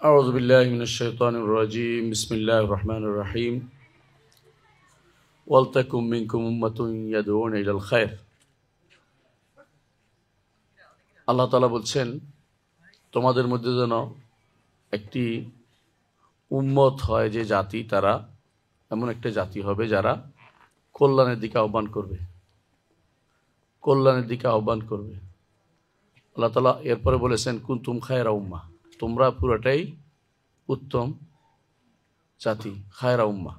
أعوذ بالله من الشيطان الرجيم بسم الله الرحمن الرحيم ولتكن منكم أمة يدعون إلى الخير আল্লাহ তাআলা বলছেন তোমাদের মধ্যে যেন একটি উম্মত হয় যে জাতি তারা এমন একটা জাতি হবে যারা কল্যাণের দিকে আহ্বান করবে আল্লাহ তাআলা এরপরে বলেছেন কুনতুম খায়রা উম্মাহ তোমরা পুরোটাই উত্তম জাতি খায়রা উম্মাহ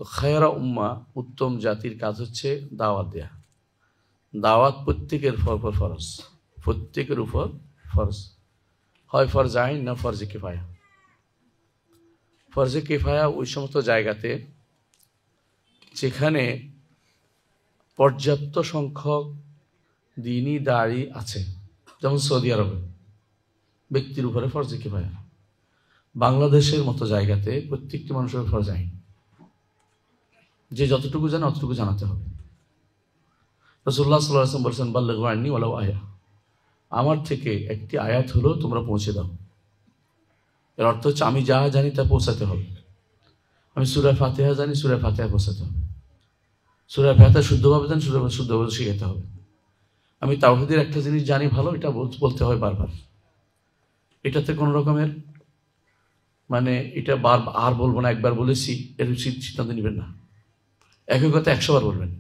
তো খায়রা উম্মাহ উত্তম জাতির কাজ হচ্ছে দাওয়াত দেয়া দাওয়াত প্রত্যেকের উপর ফরজ হয় ফরজ আইন না ফরজে কিফায়া ওই সমস্ত জায়গাতে যেখানে পর্যাপ্ত সংখ্যক দ্বীনি দায়ী আছে যেমন সৌদি আরবে ব্যক্তির উপরে ফরজে কিফায়া বাংলাদেশের মতো জায়গাতে প্রত্যেকটি মানুষের ফরজ আইন যে যতটুকু জানে অতটুকু জানাতে হবে রাসূলুল্লাহ সাল্লাল্লাহু আলাইহি ওয়াসাল্লাম বলেছেন বাল্লিগু আন্নী ওয়ালাউ আয়া আমার থেকে একটি আয়াত হলো তোমরা পৌঁছে দাও এর অর্থ হচ্ছে আমি যা জানি তা পৌঁছাতে হবে আমি সূরা ফাতিহা জানি সূরা ফাতিহা পৌঁছাতে হবে সূরা ফাতিহা শুদ্ধভাবে জানি শুদ্ধভাবে শিখাতে হবে আমি তাওহীদের একটা জিনিস জানি ভালো এটা বলতে হয় বারবার এটাতে কোনো রকমের মানে এটা আর বলবো না একবার বলেছি এর সিদ্ধান্ত নেবেন না একই কথা 100 বার বলবেন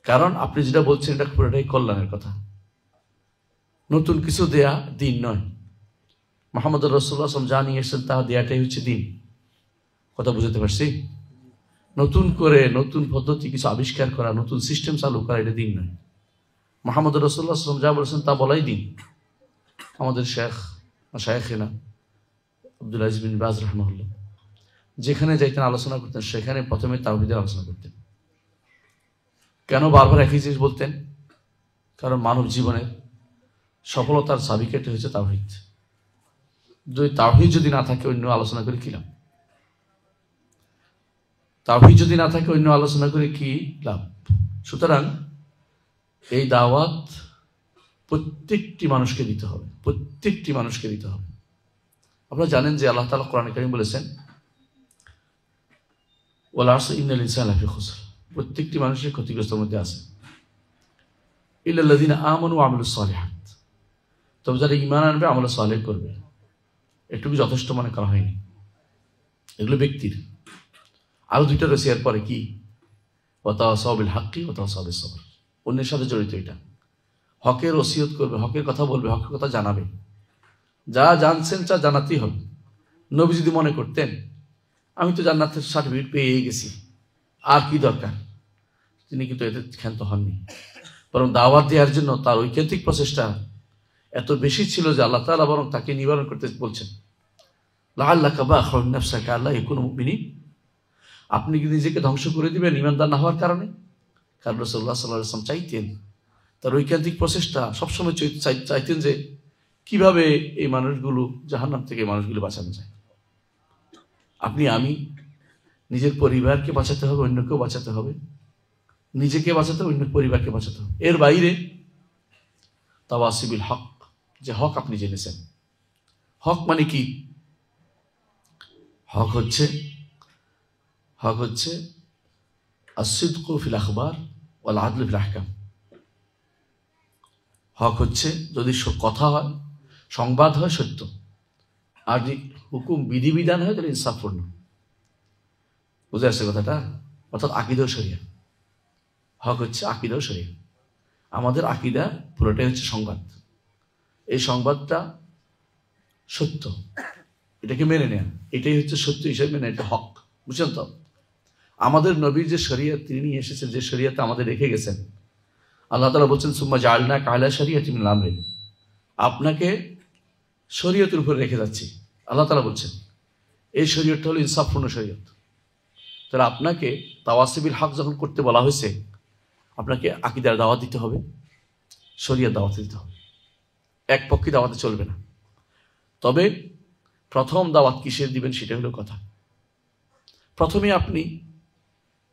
কারণ আপনি যেটা বলছেন এটা পুরোটাই কল্যাণের কথা নতুন কিছু দেয়া দিন নয় মুহাম্মদ রাসূলুল্লাহ সাল্লাল্লাহু আলাইহি ওয়াসাল্লাম যা নিয়ে এসেছেন তা দেয়াটাই হচ্ছে দিন কথা বুঝতে পারছি নতুন করে নতুন পদ্ধতি কিছু আবিষ্কার করা নতুন সিস্টেম চালু করা এটা দিন নয় মুহাম্মদ রাসূলুল্লাহ সাল্লাল্লাহু আলাইহি ওয়াসাল্লাম যা বলেছেন তা বলাই দিন আমাদের শায়েখনা আব্দুল আজিজ বিন বাজ রাহিমাহুল্লাহ যেখানে যাইতেন আলোচনা করতেন সেখানে প্রথমে তাওহীদের আলোচনা করতেন কেন বারবার একই জিনিস বলতেন কারণ মানব জীবনের সফলতার চাবিকাঠি হচ্ছে তাওহীদ তাওহীদ যদি না থাকে অন্য আলোচনা করে কি লাভ তাওহীদ যদি না থাকে অন্য আলোচনা করে কি লাভ সুতরাং এই দাওয়াত প্রত্যেকটি মানুষকে দিতে হবে আপনারা জানেন যে আল্লাহ তাআলা কোরআনে কারীম বলেছেন ওয়াল আসর ইন্নাল ইনসানা লাফি খুসর প্রত্যেকটি মানুষের ক্ষতিগ্রস্তের মধ্যে আছে ইল্লাল্লাযিনা আমানু ওয়া আমিলুস সালিহাত তবে যারা ঈমান আনবে আমল সালেহ করবে এটুকু যথেষ্ট মনে করা হয়নি এগুলো ব্যক্তির আরো দুইটা রয়েছে এরপরে কি ওয়া তাওয়াসাউ বিল হাক্কি ওয়া তাওয়াসাউ বিস সবর অন্যের সাথে জড়িত এটা হকের ওসিয়ত করবে হকের কথা বলবে হকের কথা জানাবে যা জানছেন তা জানাতেই হবে নবী যদি মনে করতেন আমি তো জান্নাতের সার্টিফিকেট পেয়ে গেছি আর কি দরকার তিনি কিন্তু এতে ক্ষান্ত হননি বরং দাওয়াত দেওয়ার জন্য তার ঐকান্তিক প্রচেষ্টা এত বেশি ছিল যে আল্লাহ তাআলা বরং তাকে নিবারণ করতে বলছেন লাআল্লাকা বাখিউন নাফসাকা আল্লা ইয়াকুনু মুমিনিন আপনি কি নিজেকে ধ্বংস করে দিবেন ঈমানদার না হওয়ার কারণে কারণ রাসূলুল্লাহ সাল্লাল্লাহু আলাইহি ওয়াসাল্লাম চাইতেন তার ঐকান্তিক প্রচেষ্টা সবসময় চাইতেন যে কিভাবে এই মানুষগুলো জাহান্নাম থেকে মানুষগুলো বাঁচানো যায় আপনি আমি নিজের পরিবারকে বাঁচাতে হবে অন্যকেও বাঁচাতে হবে নিজেকে বাঁচাতে হবে অন্য পরিবারকে বাঁচাতে হবে এর বাইরে তাওয়াসিবিল হক যে হক আপনি জেনেছেন হক মানে কি হক হচ্ছে আসিদকু ফিল আখবার ওয়াল আদলু ফিল আহকাম হক হচ্ছে যদি কথা হয় সংবাদ হয় সত্য আর যদি হুকুম বিধিবিধান হয় তাহলে ইনসাফপূর্ণ বুঝে আসছে কথাটা অর্থাৎ আকীদা ও শরিয়া হক হচ্ছে আকীদা ও শরিয়া আমাদের আকীদা পুরোটাই হচ্ছে সংবাদ এই সংবাদটা সত্য এটাকে মেনে নেয়া এটাই হচ্ছে সত্য হিসেবে মেনে এটা হক বুঝছেন তো আমাদের নবীর যে শরিয়ত তিনি নিয়ে এসেছেন যে শরিয়ত আমাদের রেখে গেছেন আল্লাহ তাআলা বলছেন সুম্মা জাআলনাকা আলা শরিয়াতিন মিনাল আমরি আপনাকে শরীয়তের উপর রেখে যাচ্ছি আল্লাহ তাআলা বলছেন এই শরীয়তটা হলো ইনসাফপূর্ণ শরীয়ত তাহলে আপনাকে তাওয়াসিবিল হক যখন করতে বলা হয়েছে আপনাকে আকীদার দাওয়াত দিতে হবে শরীয়ত দাওয়াত দিতে হবে এক পক্ষে দাওয়াতে চলবে না তবে প্রথম দাওয়াত কিসের দিবেন সেটা হলো কথা প্রথমে আপনি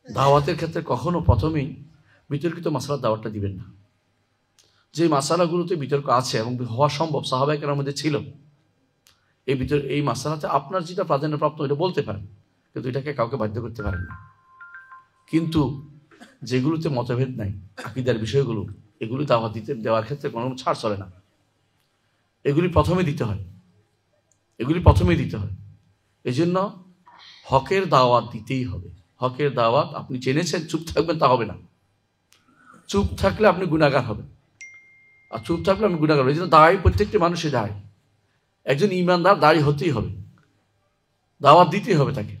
দাওয়াতের ক্ষেত্রে কখনো প্রথমেই বিতর্কিত মাসআলার দাওয়াতটা দিবেন না যে মাসালাগুলোতে বিতর্ক আছে এবং হওয়া সম্ভব সাহাবায়ে কেরামের মধ্যে ছিল এই ভিতরে এই মাসালাতে আপনার যেটা প্রাধান্যপ্রাপ্ত এটা বলতে পারেন, কিন্তু এটাকে কাউকে বাধ্য করতে পারেন না। কিন্তু যেগুলোতে মতভেদ নাই, আকীদার বিষয়গুলো, এগুলি দাওয়াত দেওয়ার ক্ষেত্রে কোনো ছাড় চলে না। এগুলি প্রথমে দিতে হয়, এগুলি প্রথমেই দিতে হয়। এই জন্য হকের দাওয়াত দিতেই হবে। হকের দাওয়াত আপনি জেনেছেন, চুপ থাকবেন তা হবে না। চুপ থাকলে আপনি গুনাহগার হবেন, আর চুপ থাকলে আপনি গুনাহগার হবেন। এই জন্য দাঁড়াই, প্রত্যেকটি মানুষের দাঁড়ায়, একজন ইমানদার দাঁড়ি হতেই হবে, দাওয়াত দিতেই হবে তাকে।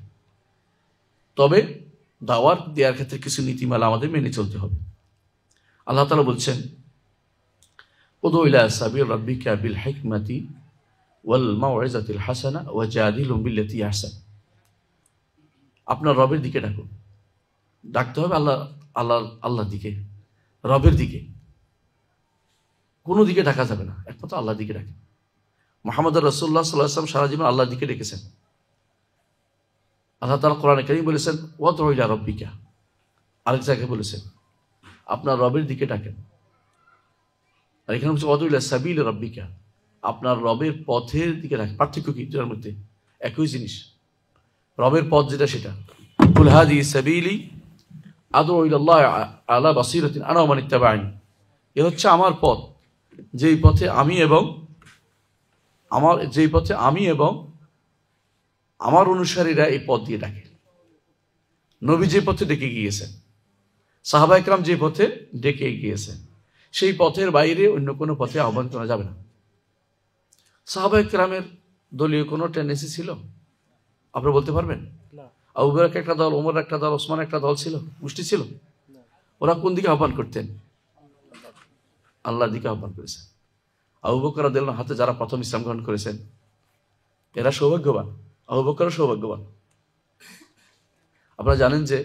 তবে দাওয়াত দেওয়ার ক্ষেত্রে কিছু নীতিমালা আমাদের মেনে চলতে হবে। আল্লাহ তাআলা বলছেন, উদউ ইলা সাবিল রাব্বিকা বিল হিকমাতি ওয়াল মাউইজাতিল হাসানা ওয়াজাদিলহুম বিল্লাতী আহসান। আপনার রবের দিকে ডাকুন। ডাকতে হবে আল্লাহর দিকে, রবের দিকে। কোনো দিকে ডাকা যাবে না, একমাত্র আল্লাহর দিকে ডাকে। মুহাম্মদ রাসূলুল্লাহ সাল্লাল্লাহু আলাইহি ওয়াসাল্লাম সারা জীবন আল্লাহর দিকে ডেকেছেন। আল্লাহ তাআলা কোরআনে কারীম বলেছেন, ওয়াদউ ইলা রাব্বিকা। আরেক জায়গায় বলেছেন আপনার রবের দিকে ডাকেন। আর এখানে বলছে ওয়াদউ ইলা সাবিল রাব্বিকা, আপনার রবের পথের দিকে ডাকেন। পার্থক্য কি দুটার মধ্যে? একই জিনিস। রবের পথ যেটা, সেটা কুল হাদিহি সাবিলি আদউ ইলাল্লাহ আলা বাসীরাতিন আনা ওয়া মান ইত্তাবা'আনি। এ হচ্ছে আমার পথ, যেই পথে আমি এবং আমার অনুসারীরা এই পথ দিয়ে ডাকে। নবী যে পথে ডেকে গিয়েছেন, সাহাবায়ে কেরাম যে পথে ডেকে গিয়েছেন, সেই পথের বাইরে অন্য কোনো পথে আহ্বান করা যাবে না। সাহাবায়ে কেরামের দলীয় কোনো টেন্ডেন্সি ছিল আপনি বলতে পারবেন? আবু বকর একটা দল, ওমর একটা দল, ওসমান একটা দল ছিল, গোষ্ঠী ছিল। ওরা কোন দিকে আহ্বান করতেন? আল্লাহর দিকে আহ্বান করেছেন। আবু বকর রাদিয়াল্লাহু আনহু হাতে যারা প্রথম ইসলাম গ্রহণ করেছেন, এরা সৌভাগ্যবান। আবু বকরও সৌভাগ্যবান। আপনারা জানেন যে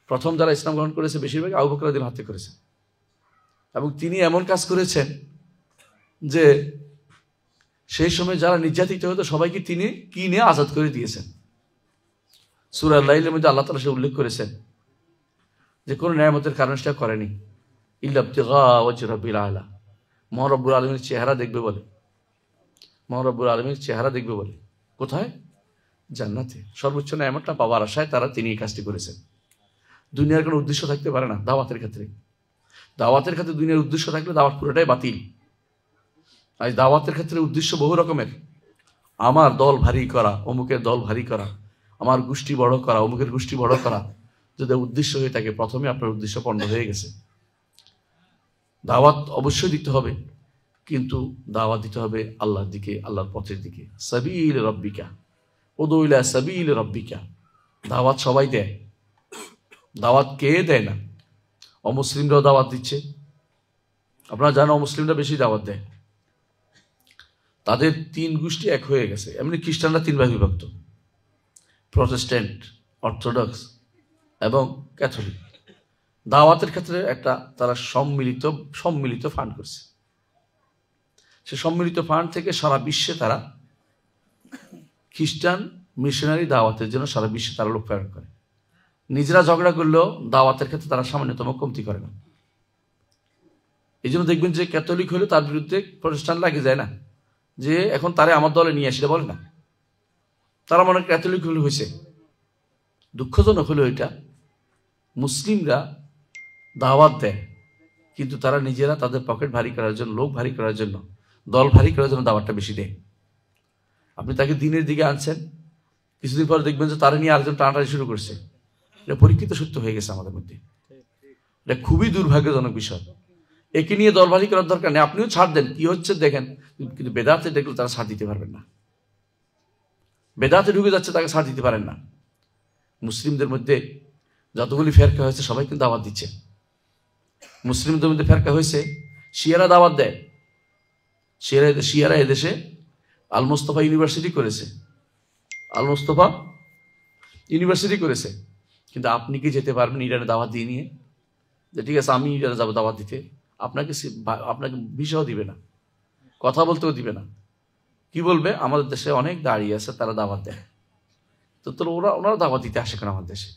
প্রথম যারা ইসলাম গ্রহণ করেছে বেশিরভাগ আবু বকর রাদিয়াল্লাহু হাতে করেছেন, এবং তিনি এমন কাজ করেছেন যে সেই সময় যারা নির্যাতিত হতো সবাইকে তিনি কিনে আজাদ করে দিয়েছেন। সূরা লাইলের মধ্যে আল্লাহ তাআলা সে উল্লেখ করেছেন যে কোন নিয়ামতের কারণে সেটা করেনি, ইল্লা ইবতিগা ওয়াজহি রাব্বিল আলা। মহান রব্বুল আলামিনের চেহারা দেখবে বলে, মহান রব্বুল আলামিনের চেহারা দেখবে বলে। কোথায়? জান্নাতে। সর্বোচ্চ নিয়ামতটা পাওয়ার আশায় তিনি এই কাজটি করেছেন। দুনিয়ার কোনো উদ্দেশ্য থাকতে পারে না দাওয়াতের ক্ষেত্রে। দাওয়াতের ক্ষেত্রে দুনিয়ার উদ্দেশ্য থাকলে দাওয়াত পুরোটাই বাতিল। আজ দাওয়াতের ক্ষেত্রে উদ্দেশ্য বহু রকমের। আমার দল ভারী করা, অমুকের দল ভারী করা, আমার গোষ্ঠী বড় করা, অমুকের গোষ্ঠী বড় করা যদি উদ্দেশ্য হয়ে থাকে, প্রথমে আপনার উদ্দেশ্য পণ্ড হয়ে গেছে। দাওয়াত অবশ্যই দিতে হবে, কিন্তু দাওয়াত দিতে হবে আল্লাহর দিকে, আল্লাহর পথের দিকে। সাবিল রাব্বিকা, উদউ ইলা সাবিল রাব্বিকা। দাওয়াত সবাই দেয়, দাওয়াত কে দেয় না? অমুসলিমরাও দাওয়াত দিচ্ছে। আপনারা জানেন অমুসলিমরা বেশি দাওয়াত দেয়। তাদের তিন গোষ্ঠী এক হয়ে গেছে। এমনি খ্রিস্টানরা তিন ভাগে বিভক্ত, প্রটেস্ট্যান্ট, অর্থোডক্স এবং ক্যাথলিক। দাওয়াতের ক্ষেত্রে একটা তারা সম্মিলিত ফান্ড করছে। সে সম্মিলিত ফান্ড থেকে সারা বিশ্বে তারা খ্রিস্টান মিশনারি দাওয়াতের জন্য সারা বিশ্বে তারা লোক প্রেরণ করে। নিজেরা ঝগড়া করলেও দাওয়াতের ক্ষেত্রে তারা সামান্যতম কমতি করে না। এই জন্য দেখবেন যে ক্যাথলিক হলে তার বিরুদ্ধে প্রটেস্ট্যান্ট লাগে যায় না, যে এখন তারে আমার দলে নিয়ে আসে, বলে না। তারা মনে ক্যাথলিক হলে হয়েছে। দুঃখজনক হলো এটা, মুসলিমরা দাওয়াত দেয়, কিন্তু তারা নিজেরা তাদের পকেট ভারী করার জন্য, লোক ভারী করার জন্য, দল ভারী করার জন্য দাওয়াতটা বেশি দেয়। আপনি তাকে দিনের দিকে আনছেন, কিছুদিন পর দেখবেন যে তারা নিয়ে আরেকজন টানাটানি শুরু করছে। এটা পরীক্ষিত সত্য হয়ে গেছে আমাদের মধ্যে। এটা খুবই দুর্ভাগ্যজনক বিষয়। একে নিয়ে দল ভারী করার দরকার নেই, আপনিও ছাড় দেন, কি হচ্ছে দেখেন। কিন্তু বেদাতে দেখলে তারা ছাড় দিতে পারবেন না। বেদাতে ঢুকে যাচ্ছে, তাকে ছাড় দিতে পারেন না। মুসলিমদের মধ্যে যতগুলি ফেরকা হয়েছে সবাই কিন্তু দাওয়াত দিচ্ছে। মুসলিমদের মধ্যে ফেরকা হয়েছে, শিয়ারা দাওয়াত দেয়। শিয়ারা এদেশে আল মুস্তফা ইউনিভার্সিটি করেছে, আল মুস্তফা ইউনিভার্সিটি করেছে। কিন্তু আপনি কি যেতে পারবেন ইরানে দাওয়াত দিয়ে নিয়ে, যে ঠিক আছে আমি ইরানে যাবো দাওয়াত দিতে? আপনাকে ভিসাও দিবে না, কথা বলতেও দিবে না। কি বলবে? আমাদের দেশে অনেক দাঁড়িয়ে আছে, তারা দাওয়াত দেয়। তো ওনারা দাওয়াত দিতে আসে কেন আমাদের দেশে?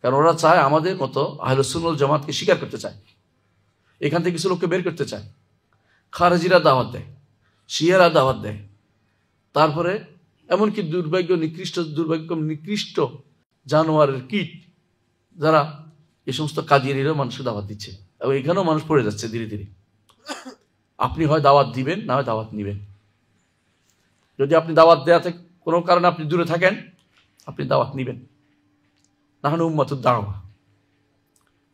কারণ ওরা চায় আমাদের মতো আহলুস সুন্নাহ ওয়াল জামাতকে স্বীকার করতে চায়, এখান থেকে কিছু লোককে বের করতে চায়। খারেজিরা দাওয়াত দেয়, শিয়ারা দাওয়াত দেয়, তারপরে এমনকি নিকৃষ্ট জানোয়ারের কীট যারা এই সমস্ত কাদিয়ানীরাও মানুষকে দাওয়াত দিচ্ছে এবং এখানেও মানুষ পড়ে যাচ্ছে ধীরে ধীরে। আপনি হয় দাওয়াত দিবেন, না হয় দাওয়াত নিবেন। যদি আপনি দাওয়াত দেওয়া থেকে কোনো কারণে আপনি দূরে থাকেন, আপনি দাওয়াত নিবেন। নাহনু উম্মাতুদ দাওয়া,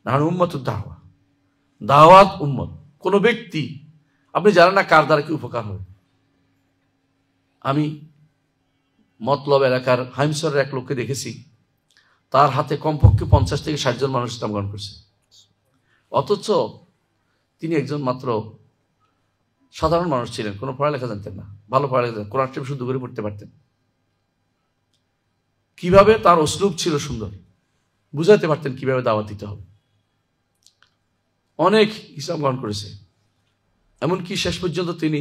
নাহনু উম্মাতুদ দাওয়া, দাওয়াত উম্মত। কোনো ব্যক্তি আপনি জানেন না কার দ্বারা কি উপকার হবে। আমি মতলব এলাকার হাইমসরের এক লোককে দেখেছি, তার হাতে কমপক্ষে 50 থেকে 60 জন মানুষ ইসলাম গ্রহণ করছে, অথচ তিনি একজন মাত্র সাধারণ মানুষ ছিলেন, কোনো পড়ালেখা জানতেন না, ভালো পড়ালেখা জানতেন, কোরআন শরীফ শুদ্ধ করে পড়তে পারতেন। কিভাবে তার অশ্লুব ছিল সুন্দর, বুঝাতে পারতেন কিভাবে দাওয়াত দিতে হবে। অনেক ইসলাম গ্রহণ করেছে, এমনকি শেষ পর্যন্ত তিনি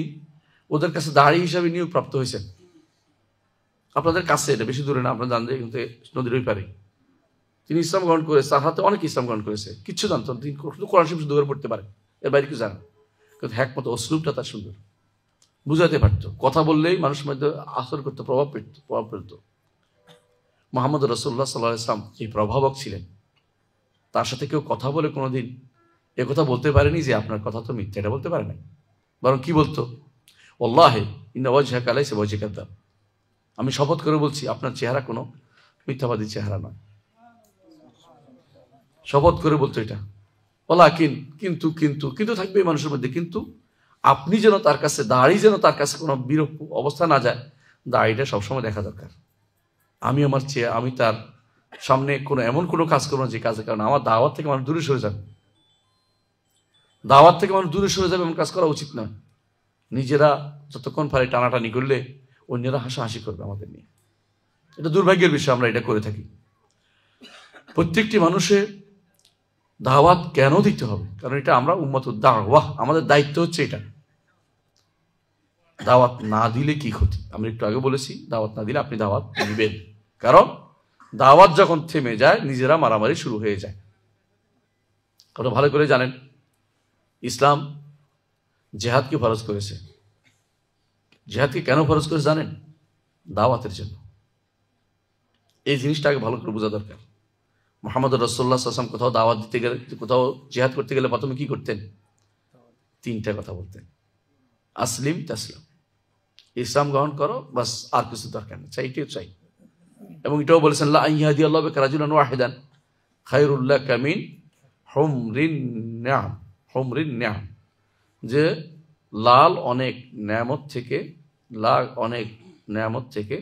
ওদের কাছে দাঁড়ি হিসাবে নিয়োগ প্রাপ্ত হয়েছেন। আপনাদের কাছে, এটা বেশি দূরে না, আপনারা জানতে কিন্তু নদীর ওই পারে তিনি ইসলাম গ্রহণ করেছে। তার হাতে অনেক ইসলাম গ্রহণ করেছে, কিচ্ছু জানতেন, তিনি কোরআন শরীফ শুদ্ধ করে পড়তে পারেন, এর বাইরে কিছু জানেন। কিন্তু হ্যাকমত অশ্লুবটা তার সুন্দর, বুঝাতে পারতো, কথা বললেই মানুষের মধ্যে আসর করতো, প্রভাব ফেলতো। মুহাম্মদ রাসূলুল্লাহ সাল্লাল্লাহু আলাইহি ওয়াসাল্লাম এই প্রভাবক ছিলেন। তার সাথে কেউ কথা বলে কোনোদিন এ কথা বলতে পারেনি যে আপনার কথা তো মিথ্যা, এটা বলতে পারে না। বরং কি বলতো, ওয়াল্লাহি ইন্না ওয়াজহাকা লাইসা ওয়াজহু কাযাব, আমি শপথ করে বলছি আপনার চেহারা কোনো মিথ্যাবাদী চেহারা নয়। শপথ করে বলতো এটা। ওয়ালাকিন, কিন্তু কিন্তু কিন্তু থাকবে মানুষের মধ্যে, কিন্তু আপনি যেন তার কাছে, দাড়ি যেন তার কাছে কোনো বিরূপ অবস্থা না যায়, দাড়িটা সবসময় দেখা দরকার। আমি তার সামনে এমন কোনো কাজ করবো না যে কাজের কারণে আমার দাওয়াত থেকে মানুষ দূরে সরে যাবে। দাওয়াত থেকে মানুষ দূরে সরে যাবে এমন কাজ করা উচিত নয়। নিজেরা যতক্ষণ পারে টানাটানি করলে অন্যরা হাসাহাসি করবে আমাদের নিয়ে। এটা দুর্ভাগ্যের বিষয়, আমরা এটা করে থাকি। প্রত্যেকটি মানুষের দাওয়াত কেন দিতে হবে? কারণ এটা আমরা উম্মাতুদ দাওয়া, আমাদের দায়িত্ব হচ্ছে এটা। দাওয়াত না দিলে কি ক্ষতি? আমি একটু আগে বলেছি, দাওয়াত না দিলে আপনি দাওয়াত দিবেন, কারণ দাওয়াত যখন থেমে যায় নিজেরা মারামারি শুরু হয়ে যায়। আপনারা ভালো করে জানেন ইসলাম জিহাদকে ফরজ করেছে। জিহাদকে কেন ফরজ করেছে জানেন? দাওয়াতের জন্য। এই জিনিসটাকে ভালো করে বোঝা দরকার। মুহাম্মদ রাসূলুল্লাহ সাল্লাল্লাহু আলাইহি ওয়াসাল্লাম কোথাও দাওয়াত দিতে গেলে, কোথাও জিহাদ করতে গেলে প্রথমে কি করতেন? 3টা কথা বলতেন, আসলিম তাসলাম, ইসলাম গ্রহণ করো, বাস, আর কিছু দরকার নেই, চাইতেও চাই। এবং এটাও বলেছেন লা ইয়াহদিয়াল্লাহু বিকা রাজুলান ওয়াহিদান খায়রুল লাকা মিন হুমরিন নিআম, হুমরিন নিআম, যে লাল অনেক নেয়ামত থেকে,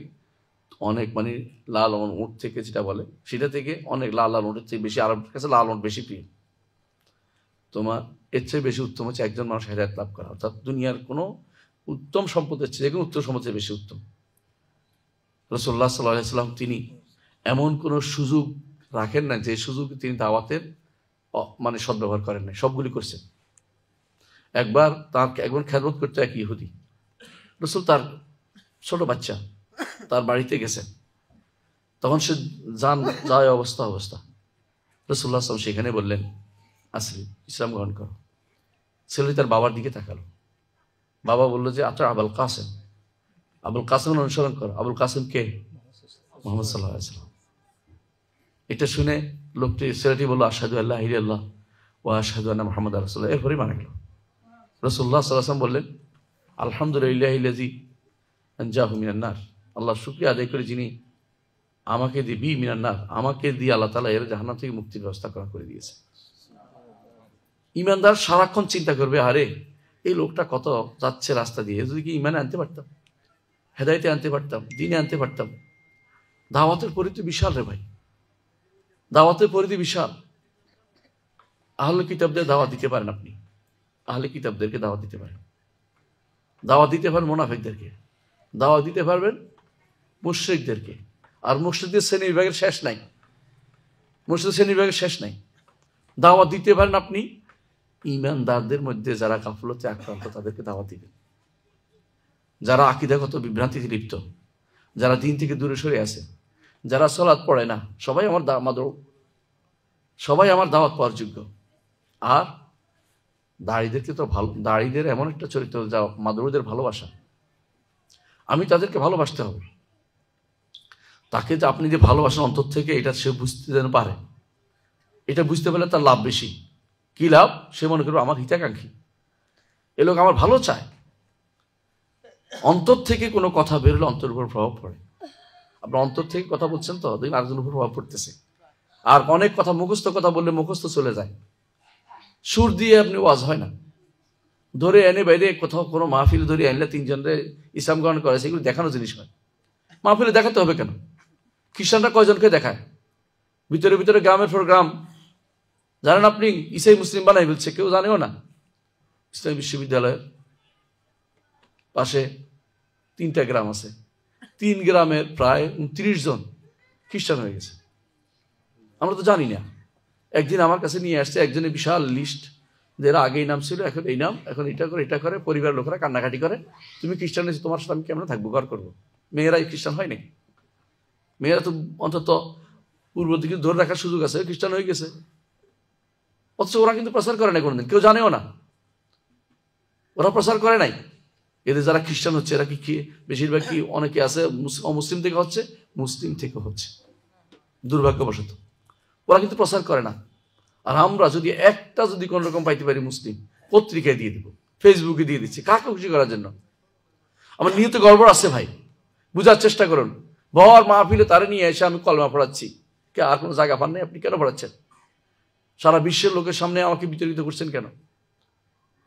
অনেক মানে লাল উট থেকে যেটা বলে সেটা থেকে অনেক লাল উটের থেকে বেশি, আরবের কাছে লাল উট বেশি প্রিয়। তোমার এর চেয়ে বেশি উত্তম হচ্ছে একজন মানুষ হেদায়েত লাভ করা, অর্থাৎ দুনিয়ার কোনো উত্তম সম্পদের চেয়ে, যে কোনো উত্তম সম্পদের বেশি উত্তম। রাসূলুল্লাহ সাল্লাল্লাহু আলাইহি ওয়াসাল্লাম তিনি এমন কোনো সুযোগ রাখেন না যে সুযোগ তিনি দাওয়াতের মানে সদ্ব্যবহার করেন না, সবগুলি করছেন। একবার খেদমত করতে এক ইহুদি, রাসূল তার ছোট বাচ্চা তার বাড়িতে গেছেন, তখন সে যায় অবস্থা রাসূলুল্লাহ সাল্লাল্লাহু আলাইহি ওয়াসাল্লাম সেখানে বললেন আসলি, ইসলাম গ্রহণ করো। ছেলে তার বাবার দিকে তাকালো, বাবা বললো যে আচ্ছা আবুল কাসেম, আবুল কাসেম অনুসরণ করো। আবুল কাসেম কে? মুহাম্মদ সাল্লাল্লাহু আলাইহি ওয়াসাল্লাম। এটা শুনে ছেলেটি বললো আশহাদু আল্লা ইলাহা ইল্লাল্লাহ ওয়া আশহাদু আন্না মুহাম্মাদার রাসূলুল্লাহ, এরপরই মারা গেল। রাসূলুল্লাহ সাল্লাল্লাহু আলাইহি ওয়াসাল্লাম বললেন আলহামদুলিল্লাহিল্লাযী আনজাহু মিনান নার, আল্লাহ শুকরিয়া আদায় করে যিনি আমাকে দিয়ে মিনান নার, আমাকে দিয়ে আল্লাহ তাআলা এর জাহান্নাম থেকে মুক্তির ব্যবস্থা করে দিয়েছে। ঈমানদার সারাক্ষণ চিন্তা করবে, আরে এই লোকটা কত যাচ্ছে রাস্তা দিয়ে, যদি কি ঈমানে আনতে পারতাম, হেদায়েতে আনতে পারতাম, দ্বীনে আনতে পারতাম। দাওয়াতের পরিধি বিশাল রে ভাই, দাওয়াতের পরিধি বিশাল। আহলে কিতাবদের দাওয়াত দিতে পারেন আপনি, আহলে কিতাবদেরকে দাওয়াত দিতে পারেন, দাওয়াত দিতে পারেন মুনাফিকদেরকে, দাওয়াত দিতে পারবেন মুশরিকদেরকে। আর মুশরিকদের শ্রেণীবিভাগের শেষ নাই, মুশরিকদের শ্রেণীবিভাগের শেষ নাই। দাওয়াত দিতে পারেন আপনি ঈমানদারদের মধ্যে যারা গাফলতে আক্রান্ত, তাদেরকে দাওয়াত দিবেন। যারা আকীদাগত বিভ্রান্তিতে লিপ্ত, যারা দ্বীন থেকে দূরে সরে আছে, যারা সালাত পড়ে না, সবাই আমার দাওয়াত পাওয়ার যোগ্য। আর দাড়িদেরকে তো ভালো, দাড়িদের এমন একটা চরিত্র যা মাদরুদের ভালোবাসা। আমি তাদেরকে ভালোবাসতে হবে। তাকে যে আপনি যে ভালোবাসেন অন্তর থেকে, এটা সে বুঝতে যেন পারে। এটা বুঝতে পারলে তার লাভ বেশি। কি লাভ? সে মনে করবে আমার হিতাকাঙ্ক্ষী, এ লোক আমার ভালো চায়। অন্তর থেকে কোনো কথা বেরোলে অন্তরের উপর প্রভাব পড়ে। আপনার অন্তর থেকে কথা বলছেন তো, দেখুন আরেকজনের উপর প্রভাব পড়তেছে। আর অনেক কথা মুখস্থ কথা বললে মুখস্থ চলে যায়, সুর দিয়ে আপনি ওয়াজ হয় না। ধরে এনে বাইরে কোথাও কোনো মাহফিল ধরে আনলে তিনজনের ইসলাম গ্রহণ করে, সেগুলো দেখানো জিনিস হয়। মাহফিলে দেখাতে হবে কেন? খ্রিস্টানরা কয়জনকে দেখায়? ভিতরে ভিতরে গ্রামের পর গ্রাম, জানেন আপনি ইসাই মুসলিম বানাই বলছে, কেউ জানেও না। ইসলামী বিশ্ববিদ্যালয়ের পাশে 3টা গ্রাম আছে, 3 গ্রামের প্রায় 29 জন খ্রিস্টান হয়ে গেছে। আমরা তো জানি না। একদিন আমার কাছে নিয়ে আসছে একজনের বিশাল লিস্ট, যে এরা আগে এই নাম ছিল, এখন এই নাম, এখন এটা করে পরিবারের লোকেরা কান্নাকাটি করে, তুমি খ্রিস্টান হয়েছো, তোমার সাথে আমি কেমন থাকবো, ঘর করবো। মেয়েরাই খ্রিস্টান হয় নাকি? মেয়েরা তো অন্তত পূর্ব দিকে ধরে রাখার সুযোগ আছে, খ্রিস্টান হয়ে গেছে। অথচ ওরা কিন্তু প্রচার করে নাই কোনোদিন, কেউ জানেও না, ওরা প্রচার করে নাই। এদের যারা খ্রিস্টান হচ্ছে এরা কি বেশিরভাগ কি অনেকে আছে অমুসলিম থেকে হচ্ছে, মুসলিম থেকে হচ্ছে, দুর্ভাগ্যবশত। ওরা কিন্তু প্রচার করে না। আর আমরা যদি একটা যদি কোন রকম পাইতে পারি মুসলিম, পত্রিকায় দিয়ে দিব, ফেসবুকে দিয়ে দিচ্ছি, কাকে খুশি করার জন্য? আমার নিয়ত গড়বড় আছে ভাই, বুঝার চেষ্টা করুন। বর মাহফিলে তারে নিয়ে এসে আমি কলমা পড়াচ্ছি, কে আর কোনো জায়গা পান নাই, আপনি কেন পড়াচ্ছেন? সারা বিশ্বের লোকের সামনে আমাকে বিতর্কিত করছেন কেন?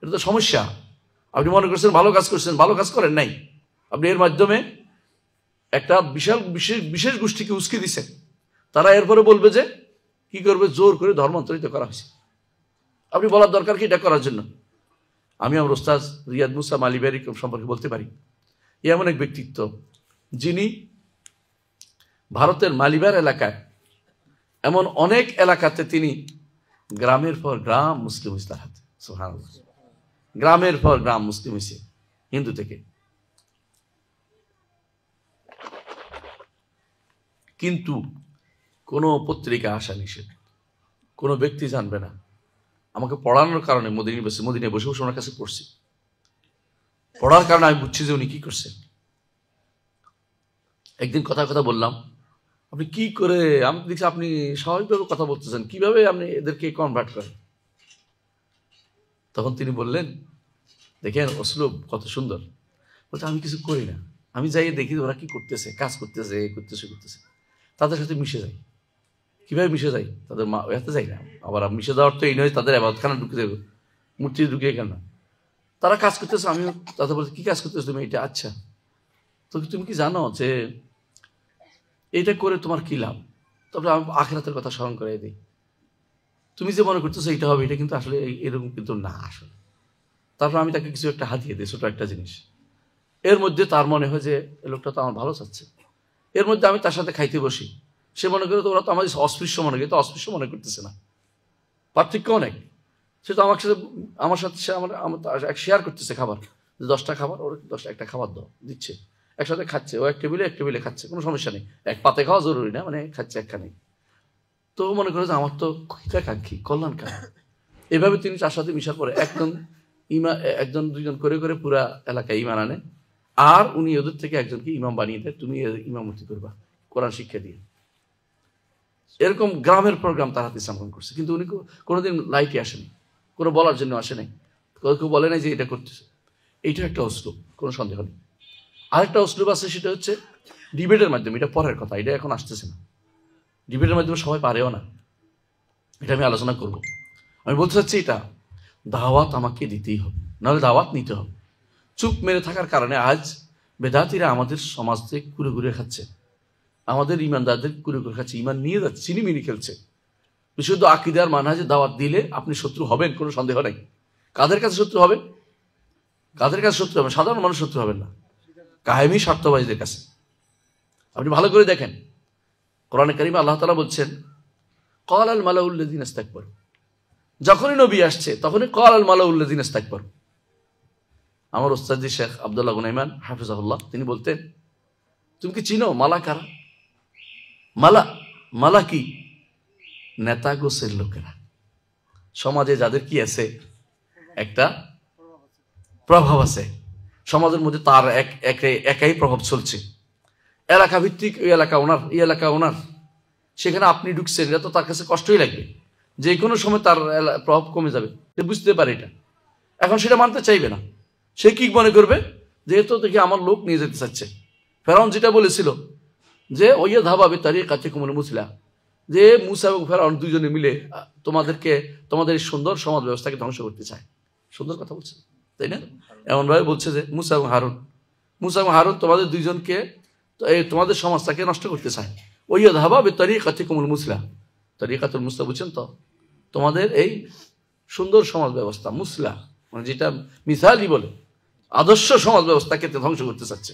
এটা তো সমস্যা। আপনি মনে করছেন ভালো কাজ করছেন, ভালো কাজ করেন নাই। আপনি এর মাধ্যমে একটা বিশেষ গোষ্ঠীকে উস্কে দিচ্ছেন। তারা এরপরে বলবে যে কি করবে, জোর করে ধর্মান্তরিত করা হয়েছে। আপনি বলার দরকার কি এটা করার জন্য? আমি আমার ওস্তাদ রিয়াদ মুসা মালিবারি সম্পর্কে বলতে পারি, এমন এক ব্যক্তিত্ব যিনি ভারতের মালিবার এলাকায় এমন অনেক এলাকাতে তিনি গ্রামের পর গ্রাম মুসলিম হয়েছে তার হাতে। সুবহানাল্লাহ, গ্রামের পর গ্রাম মুসলিম হয়েছে হিন্দু থেকে। কিন্তু কোনো পত্রিকা আসা নিষেধ, কোনো ব্যক্তি জানবে না। আমাকে পড়ানোর কারণে মদিনায় বসে বসে ওনার কাছে পড়ছি, পড়ার কারণে আমি বুঝছি যে উনি কি করছেন। একদিন কথা বললাম, আপনি কি করে, আমি দেখছি আপনি স্বাভাবিকভাবে কথা বলতেছেন, কিভাবে আপনি এদেরকে কনভার্ট করেন? তখন তিনি বললেন, দেখেন অসলুব কত সুন্দর। বলছে আমি কিছু করি না, আমি যাই দেখি ওরা কি করতেছে, কাজ করতেছে, করতেছে, তাদের সাথে মিশে যাই। কিভাবে মিশে যাই? তাদের মা এতে যাই না। আবার মিশে যাওয়ার তো এই নয় তাদের আবাদখানা ঢুকে দেবো, মূর্তি ঢুকিয়ে কেন? তারা কাজ করতেছে, আমিও তাদের বলতে কি কাজ করতেছো তুমি? এটা আচ্ছা, তো তুমি কি জানো যে এইটা করে তোমার কি লাভ? তারপরে আমি আখিরাতের কথা স্মরণ করাই দিই। তুমি যে মনে করতেছো এইটা হবে, এটা কিন্তু আসলে এরকম কিন্তু না আসলে। তারপর আমি তাকে কিছু একটা হাতিয়ে দিই, ছোট একটা জিনিস। এর মধ্যে তার মনে হয় যে এই লোকটা তো আমার ভালো চাচ্ছে। এর মধ্যে আমি তার সাথে খাইতে বসি, সে মনে করে তো ওরা তো আমাদের অস্পৃশ্য মনে করে, তো অস্পৃশ্য মনে করতেছে না, পার্থক্য অনেক। সে তো আমার সাথে সে শেয়ার করতেছে খাবার, 10টা খাবার ওর 1টা খাবার দিচ্ছে, একসাথে খাচ্ছে, ও এক টেবিলে খাচ্ছে, কোনো সমস্যা নেই। এক পাতে খাওয়া জরুরি না, মানে খাচ্ছে একখানে। তো মনে করে যে আমার তো হিতাকাঙ্ক্ষী, কল্যাণকারী। এভাবে তিনি তার সাথে মিশার পরে একজন দুইজন করে করে পুরা এলাকায় ইমান আনে। আর উনি ওদের থেকে একজনকে ইমাম বানিয়ে দেয়, তুমি ইমামতি করবা কোরআন শিক্ষা দিয়ে। এরকম গ্রামের পর গ্রাম তার হাতে ইসলাম গ্রহণ করছে। কিন্তু উনি কোনোদিন লাইটে আসেনি, কোনো বলার জন্য আসে নাই, কেউ বলে নাই যে এটা করতেছে। এইটা একটা অশ্লুব, কোনো সন্দেহ নেই। আরেকটা অশ্লুব আছে, সেটা হচ্ছে ডিবেটের মাধ্যমে। এটা পরের কথা, এটা এখন আসতেছে না। ডিবেটের মাধ্যমে সবাই পারেও না, এটা আমি আলোচনা করব। আমি বলতে চাচ্ছি এটা দাওয়াত আমাকে দিতেই হবে, নাহলে দাওয়াত নিতে হবে। চুপ মেরে থাকার কারণে আজ বেদাতিরা আমাদের সমাজ থেকে ঘুরে ঘুরে খাচ্ছে, আমাদের ইমানদারদের ঘুরে ঘুরে খাচ্ছে, ইমান নিয়ে যাচ্ছে, চিনিমিনি খেলছে। বিশুদ্ধ আকীদার মানহাজে দাওয়াত দিলে আপনি শত্রু হবেন, কোনো সন্দেহ নাই। কাদের কাছে শত্রু হবেন? কাদের কাছে শত্রু হবেন? সাধারণ মানুষ শত্রু হবেন না, কায়েমি স্বার্থবাদীদের কাছে। আপনি ভালো করে দেখেন, কোরআনে কারিমে আল্লাহ তাআলা বলছেন, ক্বাল আল মালাউল্লাযিনা ইসতাকবারু। যখনই নবী আসছে তখনই ক্বাল আল মালাউল্লাযিনা ইসতাকবারু। আমার ওস্তাদ শেখ আব্দুল্লাহ গুনাইমান হাফিজাহুল্লাহ তিনি বলতেন, তুমি কি চিনো মালা কারা? মালা কি? নেতা গোছের লোকেরা, সমাজে যাদের কি আছে, একটা প্রভাব আছে, সমাজের মধ্যে তার একাই প্রভাব চলছে, এলাকা ভিত্তিক, এই এলাকা ওনার, এই এলাকা ওনার, সেখানে আপনি ঢুকছেন, এটা তো তার কাছে কষ্টই লাগবে, যে কোনো সময় তার প্রভাব কমে যাবে, সে বুঝতে পারে এটা। এখন সেটা মানতে চাইবে না, সে কি মনে করবে, যেহেতু দেখি আমার লোক নিয়ে যেতে চাচ্ছে। ফেরাউন যেটা বলেছিল যে ওইয়া ধাবাবে তারিখ কাছে কুমল মুসলা, যে মুসা এবং ফেরাউন দুজনে মিলে তোমাদের সুন্দর সমাজ ব্যবস্থাকে ধ্বংস করতে চায়। সুন্দর কথা বলছে, তাই না? এমনভাবে বলছে যে মুসা এবং হারুন তোমাদের দুইজনকে, তোমাদের সমাজটাকে নষ্ট করতে চায়। ওইয়া ধাবাবে তারিখ কাছে কুমল মুসলা, তরিকাতুল মুসলা বুঝছেন তো? তোমাদের এই সুন্দর সমাজ ব্যবস্থা, মুসলা মানে যেটা মিসালি বলে, আদর্শ সমাজ ব্যবস্থাকে ধ্বংস করতে চাচ্ছে,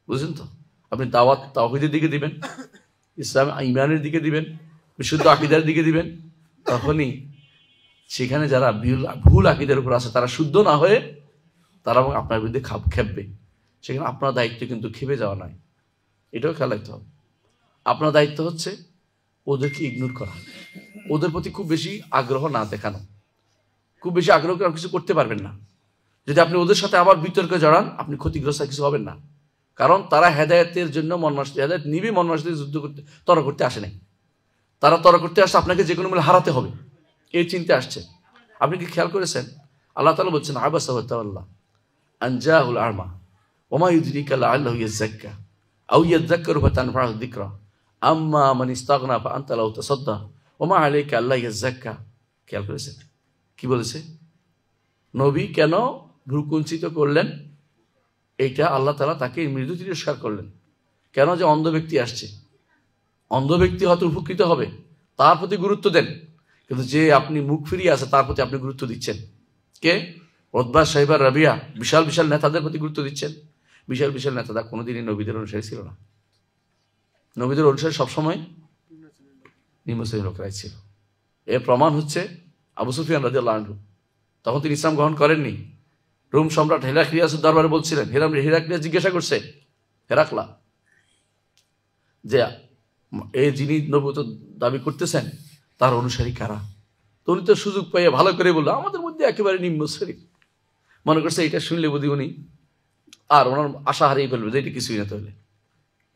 বুঝছেন তো? আপনি দাওয়াত তাওহীদের দিকে দিবেন, ইসলাম ইমানের দিকে দিবেন, বিশুদ্ধ আকীদার দিকে দিবেন, তখনই সেখানে যারা ভুল আকীদার উপর আছে তারা শুদ্ধ না হয়ে তারা আপনার বিরুদ্ধে খেপবে। সেখানে আপনার দায়িত্ব কিন্তু খেপে যাওয়া নয়, এটাও খেয়াল রাখতে হবে। আপনার দায়িত্ব হচ্ছে ওদেরকে ইগনোর করা, ওদের প্রতি খুব বেশি আগ্রহ না দেখানো। খুব বেশি আগ্রহ করে কিছু করতে পারবেন না। যদি আপনি ওদের সাথে আবার বিতর্কে জড়ান, আপনি ক্ষতিগ্রস্ত কিছু হবেন না। কারণ তারা হেদায়েতের জন্য হেদায়েত নিবে, মনমাসিদের যুদ্ধ করতে, তর্ক করতে আসে নাই। তারা তর্ক করতে আসছে আপনাকে যে কোনো মূল্যে হারাতে হবে, এই চিন্তা আসছে। আপনি কি খেয়াল করেছেন? আল্লাহ তাআলা বলছেন আবাসা ওয়া তাওয়াল্লা আন জাআহুল আ'মা ওয়া মা ইউদরিকা লাআল্লাহু ইয়াযাক্কা আও ইয়াযাক্কারু ফাতানফা'হু যিকরা আম্মা মান ইস্তাগনা ফাআনতা লাহু তাসাদ্দা ওয়া মা আলাইকা আল্লা ইয়াযাক্কা। খেয়াল করেছেন কি বলেছে? নবী কেন ভ্রুকুঞ্চিত করলেন? এইটা আল্লাহ তাআলা তাকে মৃদু তিরস্কার করলেন। কেন? যে অন্ধ ব্যক্তি আসছে, অন্ধ ব্যক্তি হয়তো উপকৃত হবে, তার প্রতি গুরুত্ব দেন। কিন্তু যে আপনি মুখ ফিরিয়ে আছে তার প্রতি আপনি গুরুত্ব দিচ্ছেন। কে? উতবা, শাইবা, রাবিয়া, বিশাল বিশাল নেতাদের প্রতি গুরুত্ব দিচ্ছেন। বিশাল বিশাল নেতারা কোনোদিনই নবীদের অনুসারী ছিল না। নবীদের অনুসারী সবসময় নিম্ন শ্রেণীর লোকরাই ছিল। এর প্রমাণ হচ্ছে আবু সুফিয়ান রাদিয়াল্লাহু আনহু, তখন তিনি ইসলাম গ্রহণ করেননি। রোম সম্রাট হেরাক্লিয়াসের দরবারে বলছিলেন, হেরাক্লিয়াস জিজ্ঞাসা করছে হেরাকলা যে এই যিনি নবুয়ত দাবি করতেছেন তার অনুসারী কারা? তো উনি তো সুযোগ পাইয়া ভালো করে বললো আমাদের মধ্যে একেবারে নিম্ন শ্রেণী। মনে করছে এটা শুনলে বুঝি উনি আর ওনার আশা হারিয়ে ফেলবে যে এটা কিছুই না। তাহলে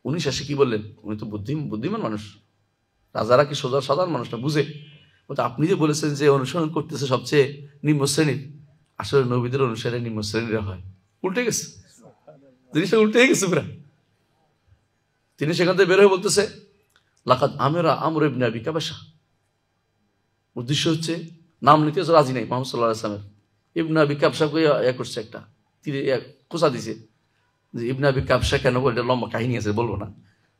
উনি শেষে কি বললেন? উনি তো বুদ্ধিমান মানুষ, রাজারা কি সাধারণ মানুষটা বুঝে, বলতে আপনি যে বলেছেন যে অনুসরণ করতেছে সবচেয়ে নিম্ন শ্রেণীর, আসলে নবীদের অনুসারে নিম্ন শ্রেণীরা হয়। উল্টে গেছে জিনিসটা, উল্টে গেছে পুরা। তিনি সেখান থেকে বের হয়ে বলতেছে লাকাদ আমেরা আমর ইবনে আবি কাবাশা। উদ্দেশ্য হচ্ছে নাম নিতে রাজি নাই মুহাম্মদ সাল্লাল্লাহু আলাইহি ওয়াসাল্লামের। ইবনে আবি কাবশাকে করছে একটা খোঁচা দিছে যে ইবনে আবি কাবশা কেন বলে, এটা লম্বা কাহিনী আছে, বলবো না।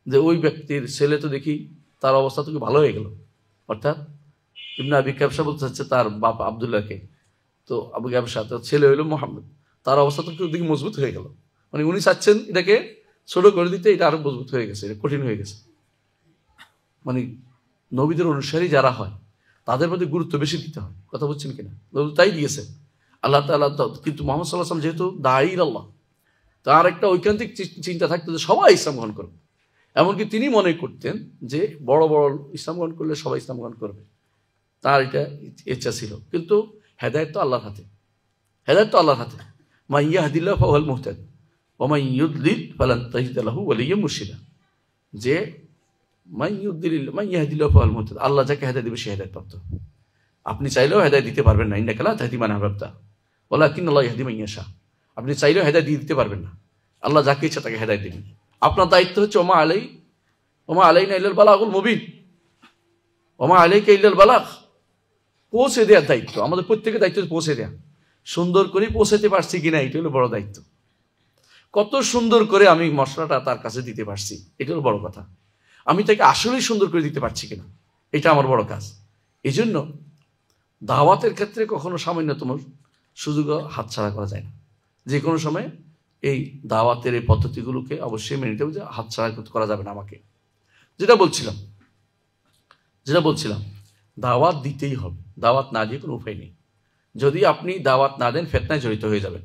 যে ওই ব্যক্তির ছেলে তো দেখি তার অবস্থা তো ভালো হয়ে গেল, অর্থাৎ ইবনে আবি কাবশা বলতে চাচ্ছে তার বাপ আব্দুল্লাহকে, তো আবু কাবশা তার ছেলে হইল মোহাম্মদ, তার অবস্থা তো দেখি মজবুত হয়ে গেল। মানে উনি চাচ্ছেন এটাকে ছোট করে দিতে, এটা আরো মজবুত হয়ে গেছে, এটা কঠিন হয়ে গেছে। মানে নবীদের অনুসারী যারা হয় তাদের মধ্যে গুরুত্ব বেশি দিতে হয়। কথা বলছেন কিনা? তাই দিয়েছে আল্লাহ তাআলা। কিন্তু মুহাম্মদ সাল্লাল্লাহু আলাইহি ওয়াসাল্লাম যেহেতু দাঈ আল্লাহ, তার একটা ঐকান্তিক চিন্তা থাকতো যে সবাই ইসলাম গ্রহণ করবে। এমনকি তিনি মনে করতেন যে বড় বড় ইসলাম গ্রহণ করলে সবাই ইসলাম গ্রহণ করবে, তার এটা ইচ্ছা ছিল। কিন্তু হেদায়েত তো আল্লাহর হাতে, হেদায়েত তো আল্লাহর হাতে। মা ইয়াহদিল্লাহু ফাহুয়াল মুহতাদ ওয়া মা ইউদ্লিল ফালান তাজিদ লাহু ওয়ালিয়্যাম মুরশিদা। যে আল্লাহ যাকে হেদায়েত দিবে সে হেদায়েত প্রাপ্ত। আপনি চাইলেও হেদায়েত দিতে পারবেন না। ইন্নাকা লা তাহদি মান আহবাবতা ওয়ালাকিন্নাল্লাহু ইয়াহদি মান ইয়াশা। আপনি চাইলেও হেদায়েত দিতে পারবেন না, আল্লাহ যাকে ইচ্ছা তাকে হেদায়েত দিবেন। আপনার দায়িত্ব হচ্ছে ওমা আলাইনা ইল্লাল বালাগুল মুবিন, ওমা আলাইকা ইল্লাল বালাগ, পৌঁছে দেওয়ার দায়িত্ব আমাদের প্রত্যেকের দায়িত্ব, পৌঁছে দেওয়া। সুন্দর করে পৌঁছাতে পারছি কিনা এটা হলো বড় দায়িত্ব। কত সুন্দর করে আমি মশলাটা তার কাছে দিতে পারছি এটা হলো বড় কথা। আমি তাকে আসলেই সুন্দর করে দিতে পারছি কিনা এটা আমার বড় কাজ। এই জন্য দাওয়াতের ক্ষেত্রে কখনো সামান্যতম সুযোগও হাতছাড়া করা যায় না। যে কোনো সময় এই দাওয়াতের এই পদ্ধতিগুলোকে অবশ্যই মেনে নিতে হবে, যে হাতছাড়া করা যাবে না। আমাকে যেটা বলছিলাম দাওয়াত দিতেই হবে, দাওয়াত না দিয়ে কোনো উপায় নেই। যদি আপনি দাওয়াত না দেন ফিতনায় জড়িত হয়ে যাবেন।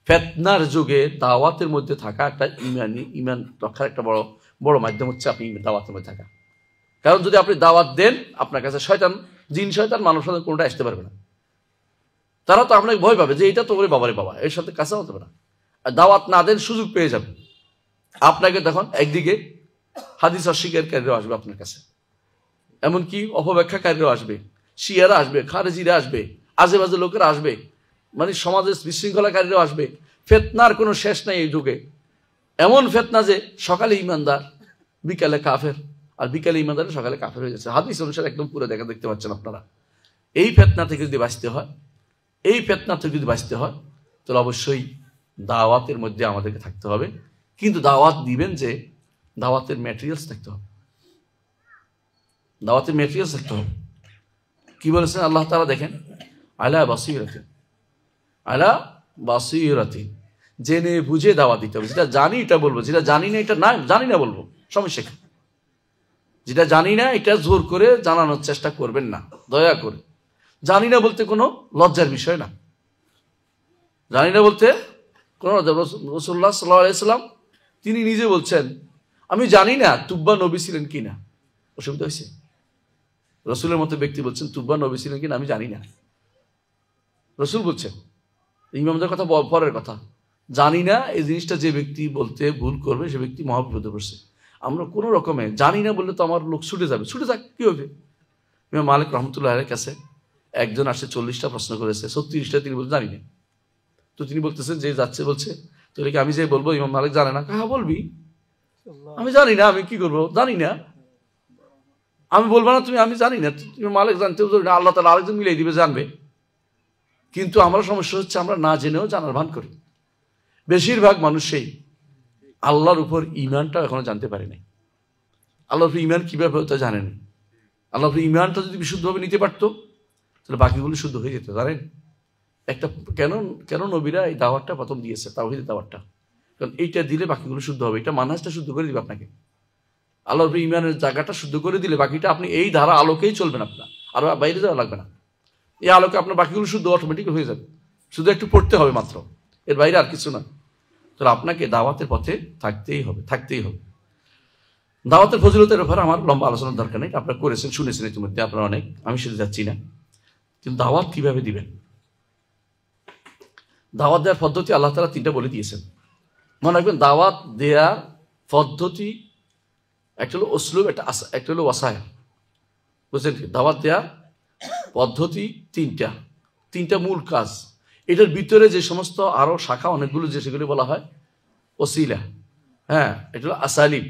ফিতনার যুগে দাওয়াতের মধ্যে থাকা একটা ইমান রক্ষার একটা বড় মাধ্যম হচ্ছে আপনি দাওয়াতের মধ্যে থাকা। কারণ যদি আপনি দাওয়াত দেন আপনার কাছে জিন শয়তান মানব শয়তান কোনটা আসতে পারবে না। তারা তো আপনাকে ভয় পাবে যে এটা তো করে বাবারে বাবা, এর সাথে কাছে হতে পারে না। দাওয়াত না দেন সুযোগ পেয়ে যাবেন। আপনাকে তখন একদিকে হাদিস অস্বীকারীরাও আসবে আপনার কাছে, এমনকি অপব্যাখ্যাকারীরাও আসবে, শিয়ারা আসবে, খারেজিরা আসবে, আজেবাজে লোকেরা আসবে, মানে সমাজের বিশৃঙ্খলাকারীরাও আসবে। ফেতনার কোনো শেষ নাই এই যুগে। এমন ফেতনা যে সকালে ইমানদার, বিকালে কাফের, আর বিকালে ইমানদার, সকালে কাফের হয়ে যাচ্ছে। হাদিস অনুসারে একদম পুরো দেখতে পাচ্ছেন আপনারা। এই ফেতনা থেকে যদি বাঁচতে হয়, তাহলে অবশ্যই দাওয়াতের মধ্যে আমাদেরকে থাকতে হবে। কিন্তু দাওয়াত দিবেন যে দাওয়াতের ম্যাটেরিয়ালস থাকতে হবে, কি বলেছেন আল্লাহ তাআলা দেখেন, আলা বাসীরাতিন, জেনে বুঝে দাওয়াত দিতে হবে। যেটা জানি এটা বলবো, যেটা জানি না এটা জানি না বলবো, সমস্যা কি? যেটা জানি না এটা জোর করে জানানোর চেষ্টা করবেন না, দয়া করে। জানি না বলতে কোনো লজ্জার বিষয় না, জানি না বলতে কোনো রাসূলুল্লাহ সাল্লাল্লাহু আলাইহি ওয়াসাল্লাম তিনি নিজে বলছেন, আমি জানি না তুব্বা নবী ছিলেন কিনা। অসুবিধা হয়েছে? রসুলের মতো ব্যক্তি বলছেন তুব্বা নবী ছিলেন কিনা আমি জানি না, রসুল বলছেন। ইমামদের কথা পরের কথা, জানি না এই জিনিসটা যে ব্যক্তি বলতে ভুল করবে সে ব্যক্তি মহাবিপদে পড়ছে। আমরা কোনো রকমে জানি না বললে তো আমার লোক ছুটে যাবে, ছুটে যাক, কি হবে? ইমাম মালিক রহমতুল্লাহ আলাইহির কাছে একজন আসে 40টা প্রশ্ন করেছে, 36টা তিনি বলতে জানি না। তো তিনি বলতেছেন যে যাচ্ছে বলছে, তো কি আমি যে বলবো ইমাম মালিক জানে না? হ্যাঁ বলবি, আমি জানি না, আমি কি করবো, জানি না, আমি বলবো না তুমি আমি জানি না, তুমি মালিক জানতেও জানি না, আল্লাহ তাআলা আরেকজন মিলিয়ে দিবে, জানবে। কিন্তু আমার সমস্যা হচ্ছে আমরা না জেনেও জানার ভান করি। বেশিরভাগ মানুষই আল্লাহর উপর ইমানটা এখনো জানতে পারে নাই। আল্লাহর উপর ইমান কিভাবে হতো জানেন। আল্লাহর উপর ইমানটা যদি বিশুদ্ধভাবে নিতে পারতো তাহলে বাকিগুলো শুদ্ধ হয়ে যেত। জানেন একটা কেন নবীরা এই দাওয়াতটা প্রথম দিয়েছে, তাওহীদের দাওয়াতটা, কারণ এইটা দিলে বাকিগুলো শুদ্ধ হবে। এটা মানহাজটা শুদ্ধ করে দিবে আপনাকে। আল্লাহর উপর ইমানের জায়গাটা শুদ্ধ করে দিলে বাকিটা আপনি এই ধারা আলোকেই চলবেন, আপনার আর বাইরে যাওয়া লাগবে না। এই আলোকে আপনার বাকিগুলো শুদ্ধ অটোমেটিক হয়ে যাবে, শুধু একটু পড়তে হবে মাত্র, এর বাইরে আর কিছু না। তাহলে আপনাকে দাওয়াতের পথে থাকতেই হবে। দাওয়াতের ফজিলতের ব্যাপারে আমার লম্বা আলোচনার দরকার নেই, আপনারা করেছেন, শুনেছেন ইতিমধ্যে আপনারা অনেক, আমি সেটা যাচ্ছি না। কিন্তু দাওয়াত কিভাবে দিবেন, দাওয়াত দেওয়ার পদ্ধতি আল্লাহ তাআলা 3টা বলে দিয়েছেন। মনে রাখবেন, দাওয়াত দেওয়ার পদ্ধতি একটা হলো উসলুব, একটা হলো ওয়াসায়া। বুঝলেন? দাওয়াত দেওয়ার পদ্ধতি 3টা মূল কাজ। এটার ভিতরে যে সমস্ত আরো শাখা অনেকগুলো, যে সেগুলি বলা হয় ওসিলা। হ্যাঁ, এটা হলো আসালিব,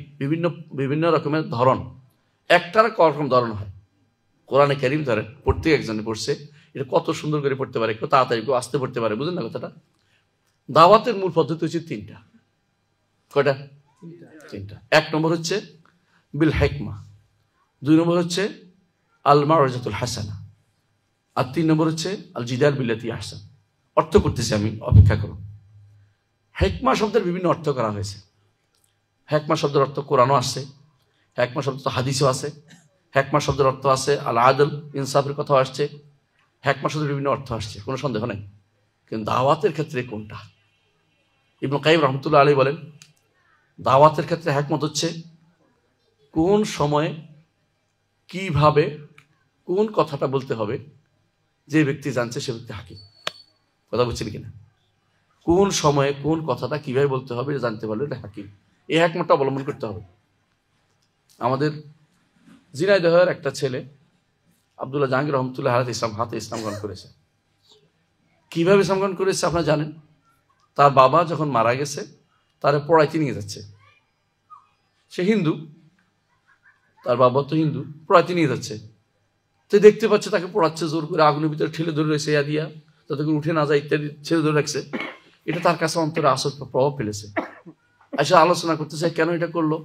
বিভিন্ন রকমের ধরন। একটার রকম ধরন হয়। কোরআনে কারীম ধরেন, প্রত্যেক একজনে পড়ছে, এটা কত সুন্দর করে পড়তে পারে, কেউ তাড়াতাড়ি, কেউ আসতে পড়তে পারে। বুঝলেন না কথাটা? দাওয়াতের মূল পদ্ধতি হচ্ছে 3টা। কয়টা? 3টা। 1 নম্বর হচ্ছে বিল হিকমা, 2 নম্বর হচ্ছে আল মাউইজাতুল হাসানা, আর 3 নম্বর হচ্ছে আল জিদাল বিল্লাতি আহসান। অর্থ করতেছি আমি, অপেক্ষা করুন। হিকমা শব্দের বিভিন্ন অর্থ করা হয়েছে। হিকমা শব্দের অর্থ কোরআনও আসছে, হিকমা শব্দ তো হাদিসও আছে, হিকমা শব্দের অর্থ আছে আল আদল, ইনসাফের কথাও আসছে। হিকমা শব্দের বিভিন্ন অর্থ আসছে, কোনো সন্দেহ নেই। কিন্তু দাওয়াতের ক্ষেত্রে কোনটা? ইবনে কাইয়িম রাহমাতুল্লাহ আলাইহি বলেন, দাওয়াতের ক্ষেত্রে হিকমত হচ্ছে কোন সময়ে কিভাবে কোন কথাটা বলতে হবে, যে ব্যক্তি জানছে সে ব্যক্তি হাকিম। কথা বুঝছেন কিনা? কোন সময়ে কোন কথাটা কিভাবে বলতে হবে জানতে পারলে এটা হাকিম। এই হিকমতটা অবলম্বন করতে হবে। আমাদের ঝিনাইদহের একটা ছেলে আব্দুল্লাহ জাহাঙ্গীর রহমতুল্লাহ হাতে ইসলাম গ্রহণ করেছে। কিভাবে ইসলাম গ্রহণ করেছে আপনারা জানেন? তার বাবা যখন মারা গেছে তারে পড়াইতে নিয়ে যাচ্ছে। সে হিন্দু, তার বাবা তো হিন্দু, পড়াইতে নিয়ে যাচ্ছে। তো দেখতে পাচ্ছে তাকে পড়াচ্ছে, জোর করে আগুনের ভিতরে ঠেলে ধরে রয়েছে, দিয়া যাতে করে উঠে না যায় ইত্যাদি ছেড়ে ধরে রাখছে। এটা তার কাছে অন্তরে আসর প্রভাব ফেলেছে। আচ্ছা, আলোচনা করতে চাই কেন এটা করলো।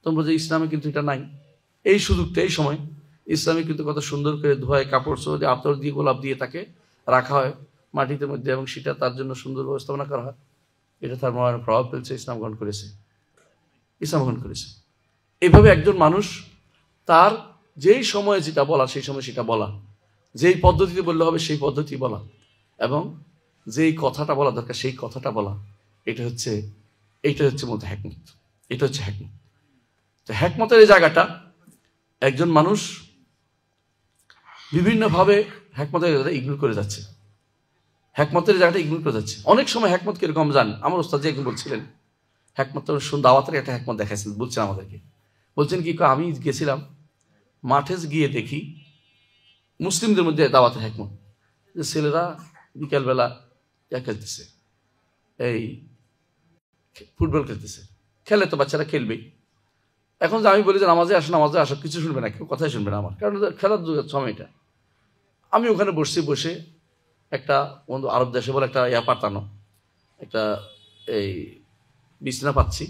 তোমরা যে ইসলামে কিন্তু এটা নাই। এই সুযোগটা, এই সময় ইসলামে কিন্তু কত সুন্দর করে ধোয়ায়, কাপড় চোপড় দিয়ে, আতর দিয়ে, গোলাপ দিয়ে তাকে রাখা হয় মাটিতে মধ্যে, এবং সেটা তার জন্য সুন্দর ব্যবস্থাপনা করা হয়। এটা তার মনে প্রভাব ফেলছে, ইসলাম গ্রহণ করেছে। এইভাবে একজন মানুষ তার যেই সময়ে যেটা বলা সেই সময় সেটা বলা, যেই পদ্ধতিতে বললে হবে সেই পদ্ধতি বলা, এবং যেই কথাটা বলা দরকার সেই কথাটা বলা, এইটা হচ্ছে মূলত হিকমত। এটা হচ্ছে হিকমত। তো হিকমতের এই জায়গাটা একজন মানুষ বিভিন্নভাবে হিকমতের ইগনোর করে যাচ্ছে। হ্যাকমতের জায়গাটা ইগনোর করে যাচ্ছে। অনেক সময় হ্যাকমত কিরকম জান, আমার ওস্তাদ একদিন বলছিলেন, হ্যাকমত দাওয়াতের একটা হ্যাকমত দেখাইছেন, বলছেন আমাদেরকে, বলছেন কি, আমি গেছিলাম মাঠে গিয়ে দেখি মুসলিমদের মধ্যে দাওয়াতের হ্যাকমত, যে ছেলেরা বিকালবেলা খেলতেছে, এই ফুটবল খেলতেছে, খেলে তো বাচ্চারা খেলবেই। এখন যে আমি বলি যে নামাজে আসো, কিছু শুনবে না, কেউ কথাই শুনবে না আমার, কারণ খেলার সময়টা। আমি ওখানে বসে একটা বন্ধু আরব দেশে বলে একটা পাতানো, একটা এই বিছনা পাচ্ছি,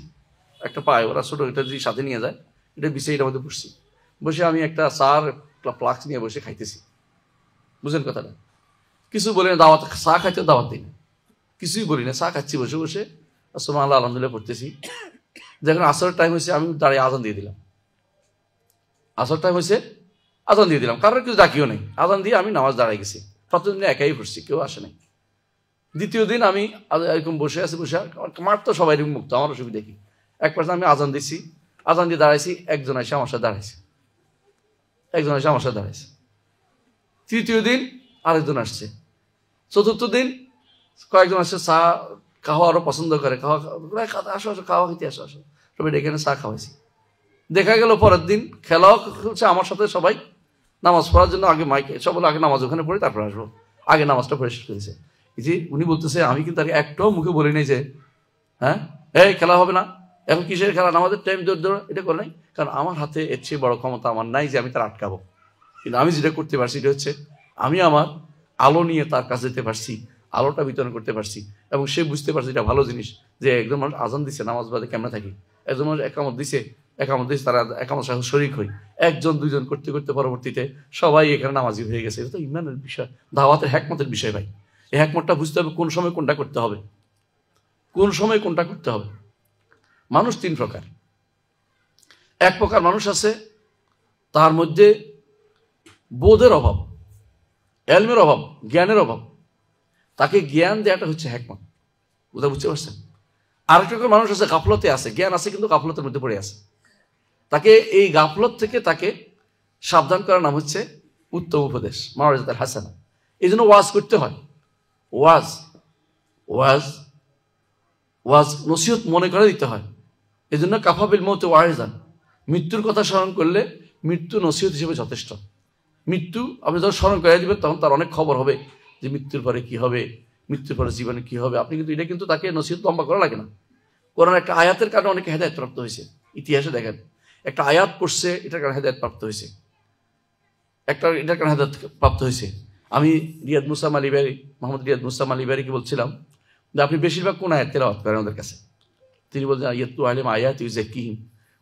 একটা পায় ওরা ছোটো, এটা যদি সাথে নিয়ে যায়, এটা বিছে, এটার মধ্যে বসে আমি একটা চার ফ্লাক্স নিয়ে বসে খাইতেছি। বুঝলেন কথাটা? কিছু বলি না, দাওয়াত চা খাইতে দাওয়াত দিই না, কিছুই বলি না, চা খাচ্ছি বসে সুবহানাল্লাহ আলহামদুলিল্লাহ পড়তেছি। যখন আসরের টাইম হয়েছে আমি দাঁড়িয়ে আজান দিয়ে দিলাম। আসর টাইম হয়েছে, আজান দিয়ে দিলাম, কারোর কিছু ডাকিও নেই, আজান দিয়ে আমি নামাজ দাঁড়াই গেছি। প্রথম দিনে একাই পড়ছি, কেউ আসে নাই। দ্বিতীয় দিন আমি এরকম বসে মাঠ তো সবাই মুক্ত, আমার অসুবিধা কি। এক পার্সেন্ট আমি আজান দিচ্ছি, আজান দিয়ে দাঁড়াইছি, একজন এসে আমার সাথে দাঁড়াইছে, তৃতীয় দিন আরেকজন আসছে, চতুর্থ দিন কয়েকজন আসছে, চা খাওয়া আরো পছন্দ করে, আসো খাওয়া খেতে আসো সবাই এখানে চা খাওয়াইছি। দেখা গেল পরের দিন খেলাও হচ্ছে আমার সাথে, সবাই নামাজ পড়ার জন্য আগে মাইকে সব বলে আগে নামাজ ওখানে পড়ে তারপরে আসবো, আগে নামাজটা পড়ে শেষ করেছে। যে উনি বলতেছে আমি কিন্তু তাকে একটাও মুখে বলি নাই যে হ্যাঁ এই খেলা হবে না, এখন কিসের খেলা, নামাজের টাইম দৌড় এটা করে নাই, কারণ আমার হাতে এর চেয়ে বড় ক্ষমতা আমার নাই যে আমি তার আটকাবো। কিন্তু আমি যেটা করতে পারছি এটা হচ্ছে আমি আমার আলো নিয়ে তার কাছে যেতে পারছি, আলোটা বিতরণ করতে পারছি, এবং সে বুঝতে পারছে এটা ভালো জিনিস যে একজন মানুষ আজান দিচ্ছে, নামাজ বাদে কেমন থাকি, একজন মানুষ একামত দিছে তারা একামত সাথে শরিক হই, একজন দুইজন করতে পরবর্তীতে সবাই এখানে নামাজি হয়ে গেছে। এটা তো ইমানের বিষয়, দাওয়াতের হ্যাকমতের বিষয় ভাই। এই হ্যাকমতটা বুঝতে হবে কোন সময় কোনটা করতে হবে, মানুষ তিন প্রকার। এক প্রকার মানুষ আছে তার মধ্যে বোধের অভাব, এলমের অভাব, জ্ঞানের অভাব, তাকে জ্ঞান দেওয়াটা হচ্ছে হ্যাকমত। বুঝতে পারছেন? আরেক রকম মানুষ আছে গাফলতে আছে, জ্ঞান আছে কিন্তু গাফলতের মধ্যে পড়ে আছে, তাকে এই গাফলত থেকে তাকে সাবধান করার নাম হচ্ছে উত্তম উপদেশ, মাওয়াইজাতুল হাসানা। এই জন্য ওয়াজ করতে হয়, ওয়াজ নসিহত মনে করে দিতে হয়। এই জন্য কাফাবিল মৌতে ওয়াইজান, মৃত্যুর কথা স্মরণ করলে মৃত্যু নসিহত হিসেবে যথেষ্ট। মৃত্যু আপনি যখন স্মরণ করে দিবেন তখন তার অনেক খবর হবে যে মৃত্যুর পরে কি হবে, মৃত্যুর পরে জীবনে কি হবে। আপনি কিন্তু এটা কিন্তু তাকে নসিহত লম্বা করা লাগে না। কোরআন একটা আয়াতের কারণে অনেকে হেদায়েত প্রাপ্ত হয়েছে। ইতিহাসে দেখেন একটা আয়াত পড়ছে, এটার কারণে হেদায়েত প্রাপ্ত হয়েছে, এটার কারণে হেদায়েত প্রাপ্ত হয়েছে। আমি মোহাম্মদ রিয়াদ মুসাম আলিবারিকে বলছিলাম যে আপনি বেশিরভাগ কোন আয়াত তেলাওয়াত করেন ওদের কাছে? তিনি বলছেন ইয়াতলু আলাইহিম আয়াতি ওয়াযাক্কিহিম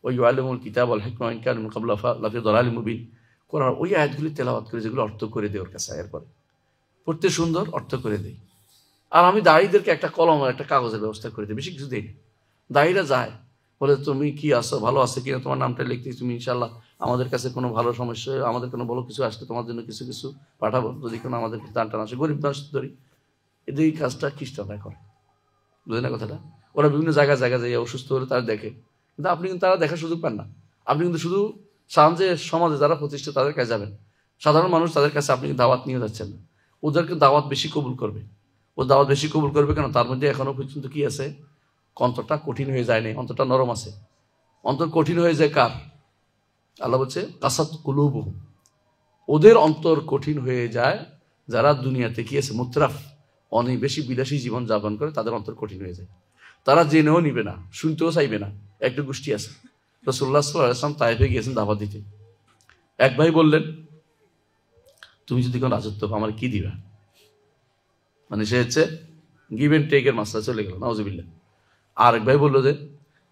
ওয়া ইউআল্লিমুহুমুল কিতাব ওয়াল হিকমা ওয়া ইন কানু মিন ক্বাবলু লাফি দালালিম মুবিন। কোরআন ওই আয়াতগুলি তেলাওয়াত করে যেগুলো অর্থ করে দেয় ওর কাছে, এরপরে পড়তে সুন্দর অর্থ করে দেয়। আর আমি দায়ীদেরকে একটা কলম আর একটা কাগজের ব্যবস্থা করে দিই, বেশি কিছু দিই না। দায়ীরা যায় বলে তুমি কি আছো, ভালো আছে কিনা, তোমার নামটা লিখতে, তুমি ইনশাল্লাহ আমাদের কাছে কোনো ভালো সমস্যা, আমাদের কোনো ভালো কিছু আসলে তোমার জন্য কিছু পাঠাবো, যদি কোনো আমাদের দান টান আসে, গরিব মানুষ ধরি। এই কাজটা খ্রিস্টানরা করে, বুঝলেন না কথাটা? ওরা বিভিন্ন জায়গায় যাই অসুস্থ হলে তারা দেখে, কিন্তু আপনি কিন্তু তারা দেখার সুযোগ পান না। আপনি কিন্তু শুধু চান যে সমাজে যারা প্রতিষ্ঠিত তাদের কাছে যাবেন, সাধারণ মানুষ তাদের কাছে আপনি দাওয়াত নিয়ে যাচ্ছেন না। ওদেরকে দাওয়াত বেশি কবুল করবে, কেন? তার মধ্যে এখনো পর্যন্ত কি আছে, অন্তরটা কঠিন হয়ে যায়নি, অন্তরটা নরম আছে। অন্তর কঠিন হয়ে যায় কার? আল্লাহ বলছে কাসাত কুলুবুহুম, ওদের অন্তর কঠিন হয়ে যায় যারা দুনিয়াতে কি আছে মুতরাফ, অনেক বেশি বিলাসী জীবন যাপন করে, তাদের অন্তর কঠিন হয়ে যায়। তারা জেনেও নিবে না, শুনতেও চাইবে না। একটা গোষ্ঠী আছে, রাসূলুল্লাহ সাল্লাল্লাহু আলাইহি ওয়াসাল্লাম তায়েফে গিয়েছেন দাওয়াত দিতে। এক ভাই বললেন তুমি যদি কোনো রাজত্ব পাও আমার কি দিবা, মানে সে হচ্ছে গিভ এন্ড টেকের মাসলা চলে গেল, নাউজুবিল্লাহ। আরেক ভাই বললো যে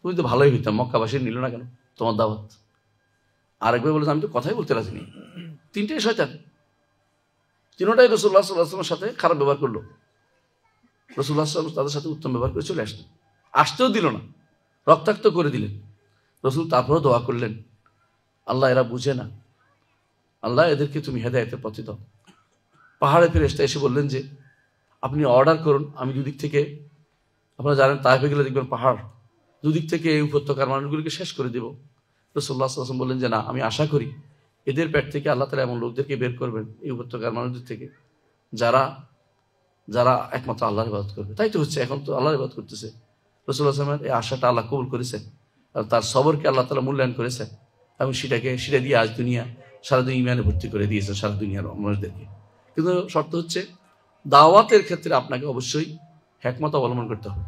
তুমি তো ভালোই হইতাম, মক্কাবাসী নিল না কেন তোমার দাওয়াত? আরেক ভাই বললো আমি তো কথাই বলতে রাজি নেই। তিনটাই শয়তান, তিনটাই রাসূলুল্লাহ সাল্লাল্লাহু আলাইহি ওয়াসাল্লামের সাথে খারাপ ব্যবহার করলো। রাসূলুল্লাহ সাল্লাল্লাহু আলাইহি ওয়াসাল্লাম তাদের সাথে উত্তম ব্যবহার করে চলে আসতেও দিল না, রক্তাক্ত করে দিলেন। রাসূল তারপরেও দোয়া করলেন, আল্লাহ এরা বুঝে না, আল্লাহ এদেরকে তুমি হেদায়েতের পথে দাও। পাহাড়ে ফেরেশতা এসে বললেন যে আপনি অর্ডার করুন, আমি দুদিক থেকে, আপনারা জানেন তায়েফে গেলে দেখবেন পাহাড়, দুদিক থেকে এই উপত্যকার মানুষগুলিকে শেষ করে দেব। রাসূলুল্লাহ সাল্লাল্লাহু আলাইহি ওয়াসাল্লাম বললেন যে না, আমি আশা করি এদের পেট থেকে আল্লাহ তাআলা এমন লোকদেরকে বের করবেন এই উপত্যকার মানুষদের থেকে, যারা যারা একমাত্র আল্লাহর ইবাদত করবে। তাই তো হচ্ছে, এখন তো আল্লাহর ইবাদত করতেছে। রাসূলুল্লাহ সাল্লাল্লাহু আলাইহি ওয়াসাল্লামের এই আশাটা আল্লাহ কবুল করেছেন, আর তার সবরকে আল্লাহ তাআলা মূল্যায়ন করেছেন, এবং সেটা দিয়ে আজ দুনিয়া সারা দুনিয়া ইমানে ভর্তি করে দিয়েছে সারা দুনিয়ার মানুষদেরকে। কিন্তু শর্ত হচ্ছে দাওয়াতের ক্ষেত্রে আপনাকে অবশ্যই হিকমত অবলম্বন করতে হবে।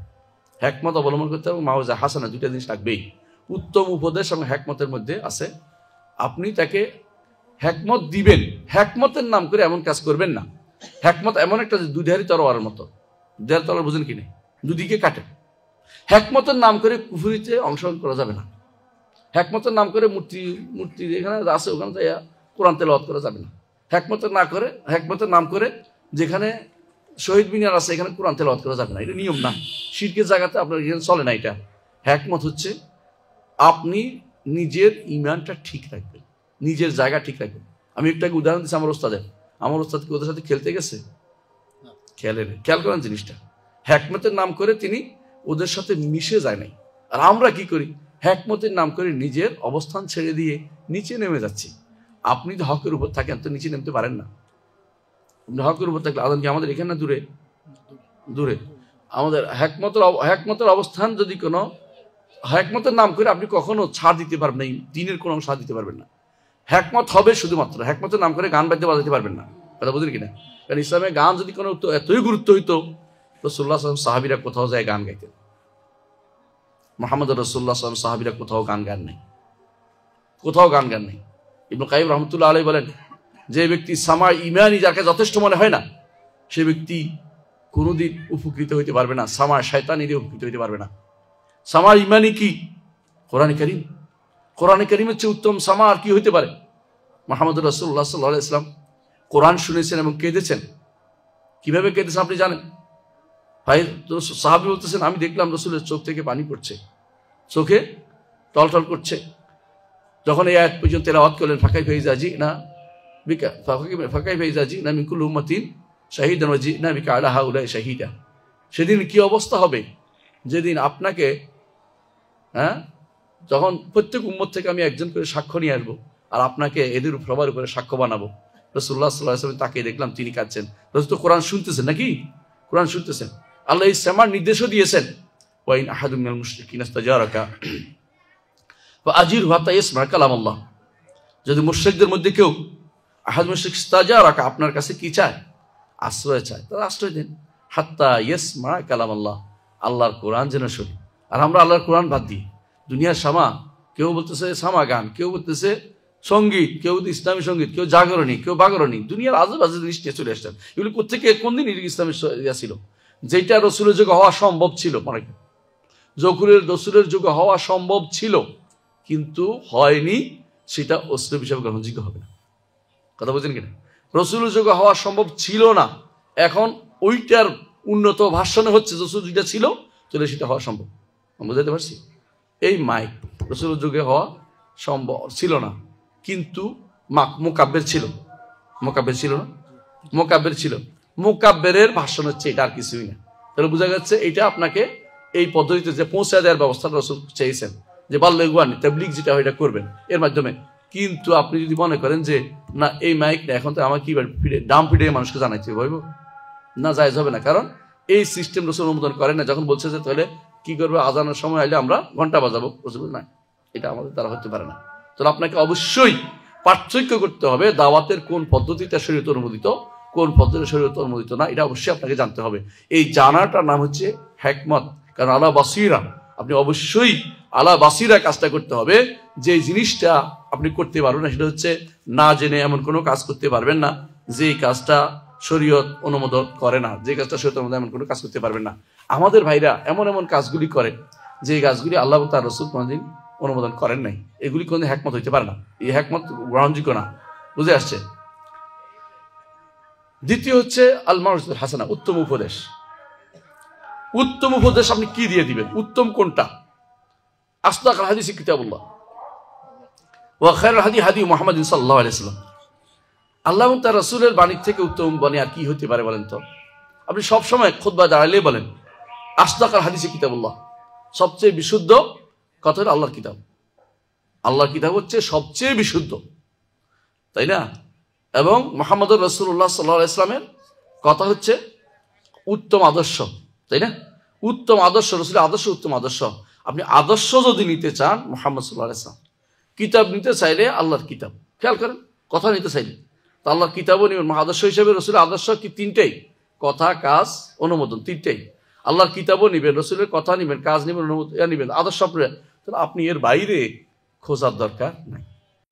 হিকমত অবলম্বন করতে হবে, মাওয়াজা হাসানা, দুইটা জিনিস থাকবেই। উত্তম উপদেশ এবং হিকমতের মধ্যে আছে আপনি তাকে হিকমত দিবেন, হিকমতের নাম করে এমন কাজ করবেন না। হিকমত এমন একটা দুধারি তরোয়ারের মতো, দুধারি তরোয়ার বুঝেন কিনা, দুদিকে কাটে। হিকমতের নাম করে কুফরিতে অংশগ্রহণ করা যাবে না। হিকমতের নাম করে মূর্তি যেখানে আছে ওখানে যাইয়া কোরআন তেলাওয়াত করা যাবে না। হিকমতের নাম করে যেখানে শহীদ মিনার আছে এখানে কোরআন তেলাওয়াত করা যাবে না, এটা নিয়ম না। শিরকের জায়গাতে আপনার এখানে চলে না। এটা হিকমত হচ্ছে আপনি নিজের ইমানটা ঠিক রাখবেন, নিজের জায়গা ঠিক রাখবেন। আমি একটা উদাহরণ দিচ্ছি আমার ওস্তাদ কি ওদের সাথে খেলতে গেছে? খেয়াল করেন জিনিসটা। হিকমতের নাম করে তিনি ওদের সাথে মিশে যায় নাই। আর আমরা কি করি? হিকমতের নাম করে নিজের অবস্থান ছেড়ে দিয়ে নিচে নেমে যাচ্ছি। আপনি যদি হকের উপর থাকেন তো নিচে নেমতে পারেন না। আপনি হকের উপর থাকলে আদান কি আমাদের এখানে না দূরে আমাদের হিকমতের অবস্থান যদি কোনো হিকমতের নাম করে আপনি কখনো ছাড় দিতে পারবেন না, দিনের কোনো ছাড় দিতে পারবেন না। হিকমত হবে শুধুমাত্র হিকমতের নাম করে গান বাজাতে পারবেন না। কথা বুঝলেন কিনা? কারণ ইসলামে গান যদি কোনো এতই গুরুত্ব হইতো রাসূলুল্লাহ সাল্লাল্লাহু আলাইহি ওয়াসাল্লাম সাহাবীরা কোথাও যায় গান গাইতেন। মুহাম্মদ রাসূলুল্লাহ সাল্লাল্লাহু আলাইহি ওয়াসাল্লাম সাহাবীরা কোথাও গান গান নাই। ইবনে কাইয়িম রাহমাতুল্লাহ আলাইহি বলেন, যে ব্যক্তি সামা ঈমানি যাকে যথেষ্ট মনে হয় না, সে ব্যক্তি কোনোদিন উপকৃত হইতে পারবে না, সামা শয়তানি দিয়ে উপকৃত হইতে পারবে না। সামা ঈমানি কি? কোরআন কারীমের চেয়ে উত্তম সামা আর কি হইতে পারে? মুহাম্মদ রাসূলুল্লাহ সাল্লাল্লাহু আলাইহি ওয়াসাল্লাম কোরআন শুনেছেন এবং কেঁদেছেন। কিভাবে কেঁদেছেন আপনি জানেন? ভাই সাহাবী বলতেছেন, আমি দেখলাম রাসূলের চোখ থেকে পানি পড়ছে, চোখে টলটল করছে। যখন এই আয়াত পর্যন্ত তেলাওয়াত করলেন, ফাকাইফা ইযা জি'না মিন কুল্লি উম্মাতিন শাহীদান ওয়া জি'না বিকা আলা হাউলাই শাহীদা। সেদিন কি অবস্থা হবে যেদিন আপনাকে যখন প্রত্যেক উম্মত থেকে আমি একজন করে সাক্ষ্য নিয়ে আসবো, আর আপনাকে এদের সবার উপরে সাক্ষ্য বানাবো। রাসূলুল্লাহ সাল্লাল্লাহু আলাইহি ওয়াসাল্লাম তাকে দেখলাম তিনি কাঁদছেন। রাসূল তো কোরআন শুনতেছেন নাকি? কোরআন শুনতেছেন। আল্লাহ এই সামার নির্দেশও দিয়েছেন, ওয়া ইন আহাদুম মিনাল মুশরিকিনা ইস্তাজারাকা ফাআজিরহু হাত্তা ইয়াসমা কালামাল্লাহ। যদি মুশরিকদের মধ্যে কেউ আহাদ মুশরিক ইস্তাজারাকা আপনার কাছে কি চায়? আশ্রয় চায়, তাহলে আশ্রয় দেন। হাত্তা ইয়াসমা কালামাল্লাহ, আল্লাহর কোরআন যেন শুনি। আর আমরা আল্লাহর কোরআন বাদ দিই দুনিয়ার সামা, কেউ বলতেছে সামা গান, কেউ বলতেছে সঙ্গীত, কেউ ইসলামী সঙ্গীত, কেউ জাগরণী, কেউ বাগরণী, দুনিয়ার আজে বাজে জিনিস নিয়ে চলে আসছেন। এগুলি কোথেকে কোন দিন ইসলামের ছিল? যেটা রসুলের যুগে হওয়া সম্ভব ছিল, মানে রসুলের যুগে হওয়া সম্ভব ছিল কিন্তু হয়নি, সেটা অস্ত্র হিসাবে গ্রহণযোগ্য হবে না। কথা বলছেন কিনা? রসুলের যুগে হওয়া সম্ভব ছিল না, এখন ওইটার উন্নত ভার্সনে হচ্ছে। রসুল যেটা ছিল তাহলে সেটা হওয়া সম্ভব। বুঝাতে পারছি? এই মাইক রসুলের যুগে হওয়া সম্ভব ছিল না, কিন্তু মোকাব্বের ছিল না, মোকাব্বেরের ভাষণ হচ্ছে এটা, আর কিছুই না। তাহলে বোঝা যাচ্ছে এটা আপনাকে এই পদ্ধতিতে যে পৌঁছে দেওয়ার ব্যবস্থা রাসূল চেয়েছেন, যে বাল্লিগু তাবলীগ যেটা হয় এটা করবেন এর মাধ্যমে। কিন্তু আপনি যদি মনে করেন যে না এই মাইক না, এখন তো আমার কি ডাম ফিটে মানুষকে জানাইতে হইব, না জায়েজ হবে না। কারণ এই সিস্টেম রাসূল অনুমোদন করেন না। যখন বলছে যে তাহলে কি করবে, আজানের সময় আইলে আমরা ঘন্টা বাজাবো, রাসূল না, এটা আমাদের দ্বারা হতে পারে না। তাহলে আপনাকে অবশ্যই পার্থক্য করতে হবে দাওয়াতের কোন পদ্ধতিটা শরীয়ত অনুমোদিত, কোন পদ্ধতিটা শরীয়ত অনুমোদিত না, এটা অবশ্যই আপনাকে জানতে হবে। এই জানাটার নাম হচ্ছে হিকমত। কারণ আলা বাসীরা, আপনি অবশ্যই আলা বাসীরা কাজটা করতে হবে। যে জিনিসটা আপনি করতে পারবেন না সেটা হচ্ছে না জেনে এমন কোনো কাজ করতে পারবেন না যে কাজটা শরীয়ত অনুমোদন করে না, যে কাজটা শরীয়ত অনুমোদন এমন কোনো কাজ করতে পারবেন না। আমাদের ভাইরা এমন কাজগুলি করে যে কাজগুলি আল্লাহ তার রাসূল কোনদিন অনুমোদন করেন নাই, এগুলি কোনদিন হিকমত হইতে পারে না। এই হিকমত গ্রহণযোগ্য না। বুঝে আসছে? দ্বিতীয় হচ্ছে আল মাউইজাতুল হাসানা, উত্তম উপদেশ। উত্তম উপদেশ আপনি কি দিয়ে দিবেন? উত্তম কোনটা? আসদাকুল হাদিস কিতাবুল্লাহ ওয়া খায়রুল হাদি হাদি মুহাম্মাদিন সাল্লাল্লাহু আলাইহি ওয়াসাল্লাম। আল্লাহ এবং তার রাসূলের বাণী থেকে উত্তম বাণী আর কি হতে পারে বলেন তো? আপনি সব সময় খুতবা দাঁড়ালে বলেন আসদাকুল হাদিস কিতাবুল্লাহ, সবচেয়ে বিশুদ্ধ কথা হলো আল্লাহর কিতাব। আল্লাহর কিতাব হচ্ছে সবচেয়ে বিশুদ্ধ, তাই না? এবং মুহাম্মদুর রাসূলুল্লাহ সাল্লাল্লাহু আলাইহি ওয়াসাল্লামের কথা হচ্ছে উত্তম আদর্শ, তাই না? উত্তম আদর্শ, রসুলের আদর্শ উত্তম আদর্শ। আপনি আদর্শ যদি নিতে চান মুহাম্মদ সাল্লাল্লাহু আলাইহি ওয়াসাল্লাম, কিতাব নিতে চাইলে আল্লাহর কিতাব, খেয়াল করেন, কথা নিতে চাইলে তা আল্লাহর কিতাবও নেবেন। আদর্শ হিসেবে রসুলের আদর্শ কি? তিনটেই, কথা, কাজ, অনুমোদন, তিনটেই। আল্লাহর কিতাবও নিবেন, রসুলের কথা নিবেন, কাজ নিবেন, অনুমোদন নিবেন, আদর্শ আপনার। তাহলে আপনি এর বাইরে খোঁজার দরকার নাই।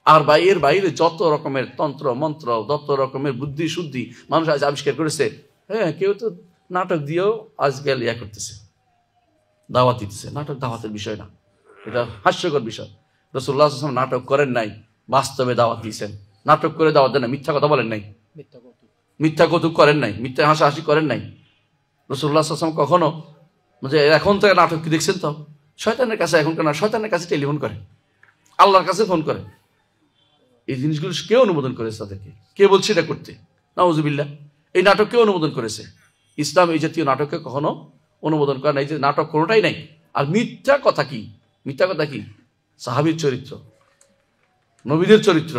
আর এর বাইরে যত রকমের তন্ত্র মন্ত্র, যত রকমের বুদ্ধি শুদ্ধি মানুষ আজ আবিষ্কার করেছে। হ্যাঁ, কেউ তো নাটক দিয়েও আজকাল ইয়া করতেছে, দাওয়াত দিতেছে। নাটক দাওয়াতের বিষয় না, এটা হাস্যকর বিষয়। রাসূলুল্লাহ সাল্লাল্লাহু আলাইহি ওয়াসাল্লাম নাটক করেন নাই, বাস্তবে দাওয়াত দিয়েছেন। নাটক করে দাওয়াত দেন না, মিথ্যা কথা বলেন নাই, মিথ্যা কৌতুক করেন নাই, মিথ্যা হাসাহাসি করেন নাই। রাসূলুল্লাহ সাল্লাল্লাহু আলাইহি ওয়াসাল্লাম কখনো যে এখন থেকে নাটক কি দেখছেন তো, শয়তানের কাছে, এখনকার না, শয়তানের কাছে টেলিফোন করে, আল্লাহর কাছে ফোন করে। এই জিনিসগুলো কে অনুমোদন করেছে তাদেরকে? কে বলছে এটা করতে? নাউজুবিল্লাহ। এই নাটক কে অনুমোদন করেছে? ইসলাম এই জাতীয় নাটককে কখনো অনুমোদন করে নাই, যে নাটক কোনোটাই নাই। আর মিথ্যা কথা কি? মিথ্যা কথা কি? সাহাবীর চরিত্র, নবীদের চরিত্র,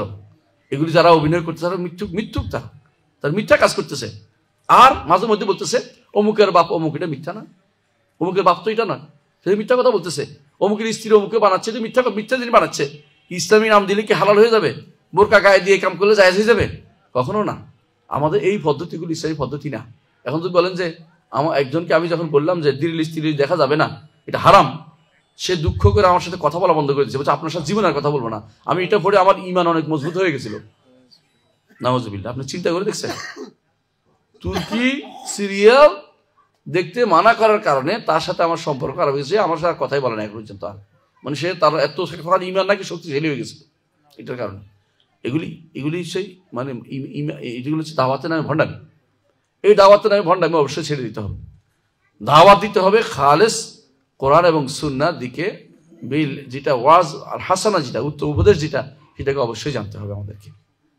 এগুলি যারা অভিনয় করতে, তারা মিথ্যুক, তার মিথ্যা কাজ করতেছে। আর মাঝে মধ্যে বলতেছে অমুকের বাপ অমুক, এটা মিথ্যা না, অমুকের বাপ তো এটা না, সে মিথ্যা কথা বলতেছে। অমুকের স্ত্রী অমুকে বানাচ্ছে, এটা মিথ্যা জিনিস বানাচ্ছে। ইসলামী নাম দিলে কি হালাল হয়ে যাবে? বোরকা গায়ে দিয়ে কাম করলে জায়েজ হয়ে যাবে? কখনো না। আমাদের এই পদ্ধতিগুলি ইসলামী পদ্ধতি না। এখন যদি বলেন যে আমার একজনকে আমি যখন বললাম যে স্ত্রী দেখা যাবে না, এটা হারাম, সে দুঃখ করে আমার সাথে কথা বলা বন্ধ করে দিয়েছে, বলছে আপনার সাথে জীবন আর কথা বলবো না। আমি এটা পড়ে আমার ঈমান অনেক মজবুত হয়ে গেছিল। নাউজুবিল্লাহ। আপনি চিন্তা করে দেখছেন, তুর্কি সিরিয়াল দেখতে মানা করার কারণে তার সাথে আমার সম্পর্ক খারাপ হয়েছে, আমার সাথে কথাই বলে না এখন পর্যন্ত। আর মানে সে তার এত ঈমান নাকি শক্তিশালী হয়ে গেছে এটার কারণে। এগুলি সেই মানে এগুলো হচ্ছে দাওয়াতের নামে ভণ্ডামি। এই দাওয়াতের নামে ভণ্ডামি অবশ্যই ছেড়ে দিতে হবে। দাওয়াত দিতে হবে খালেস কোরআন এবং সুন্নাহর দিকে, বিল যেটা ওয়াজ আর হাসানা, যেটা উত্তম উপদেশ, যেটা সেটাকে অবশ্যই জানতে হবে আমাদেরকে।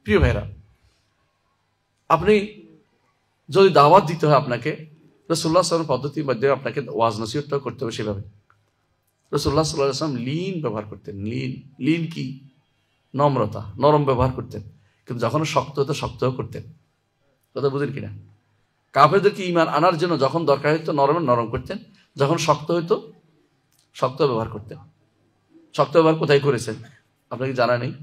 প্রিয় ভাইরা, আপনি যদি দাওয়াত দিতে হয় আপনাকে, রাসূলুল্লাহ সাল্লাল্লাহু আলাইহি ওয়াসাল্লাম পদ্ধতির মাধ্যমে আপনাকে ওয়াজ নসিহতটাও করতে হবে সেভাবে। রাসূলুল্লাহ সাল্লাল্লাহু আলাইহি ওয়াসাল্লাম লিন ব্যবহার করতেন। লিন কি? নম্রতা, নরম ব্যবহার করতেন। কিন্তু যখন শক্ত হতো শক্তও করতেন। কথা বুঝেন কিনা? কাফেরদেরকে ঈমান আনার জন্য যখন দরকার হতো নরম করতেন, যখন শক্ত হইতো শক্ত ব্যবহার করতেন। শক্ত ব্যবহার কোথায় করেছেন আপনাকে জানা নেই?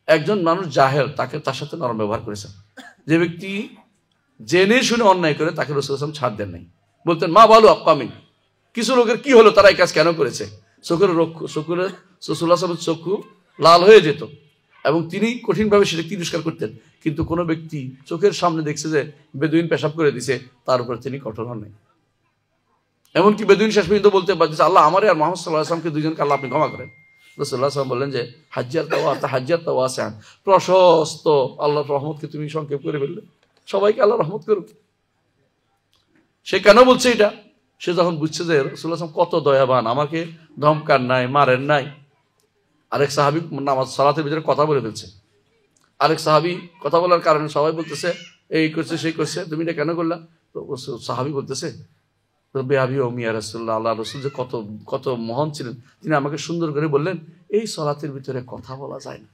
একজন মানুষ জাহেল, তার সাথে নরম ব্যবহার করেছেন। যে ব্যক্তি জেনে শুনে অন্যায় করে তাকে রাসূলুল্লাহ সাল্লাল্লাহু আলাইহি ওয়াসাল্লাম ছাড় দেন নাই, বলতেন মা বলো আক্কামিন। কিছু লোকের কি হলো, তারা এই কাজ কেন করেছে? রাসূলুল্লাহ সাল্লাল্লাহু আলাইহি ওয়াসাল্লাম চক্ষু লাল হয়ে যেত এবং তিনি কঠিনভাবে সেটা তিরস্কার করতেন। কিন্তু কোনো ব্যক্তি চোখের সামনে দেখছে যে বেদুইন পেশাব করে দিছে, তার উপর তিনি কঠোর হন নাই। এমনকি বেদুইন শেষ পর্যন্ত বলতে পারছে, আল্লাহ আমার আর মুহাম্মদ সাল্লাল্লাহু আলাইহি ওয়াসাল্লামকে দুইজনকে আল্লাহ আপনি ক্ষমা করেন। রাসূলুল্লাহ সাল্লাল্লাহু আলাইহি ওয়াসাল্লাম বললেন যে হাজ্জাত ওয়াসিআন, প্রশস্ত আল্লাহর রহমতকে তুমি সংক্ষেপ করে ফেললে, সবাইকে আল্লাহ রহমত করুক। সে কেন বলছে এটা? সে যখন বুঝছে যে রাসূলুল্লাহ সাল্লাল্লাহু আলাইহি ওয়াসাল্লাম কত দয়াবান, আমাকে ধমকান নাই, মারেন নাই। আরেক সাহাবী নামাজ সালাতের ভিতরে কথা বলে ফেলছে। আরেক সাহাবী কথা বলার কারণে সবাই বলতেছে এই করছে সেই করছে, তুমি এটা কেন করলা? সাহাবী বলতেছে বেআবি ও মিয়া রাসূলুল্লাহ, আল্লাহ রাসূল যে কত মহান ছিলেন, তিনি আমাকে সুন্দর করে বললেন এই সালাতের ভিতরে কথা বলা যায় না,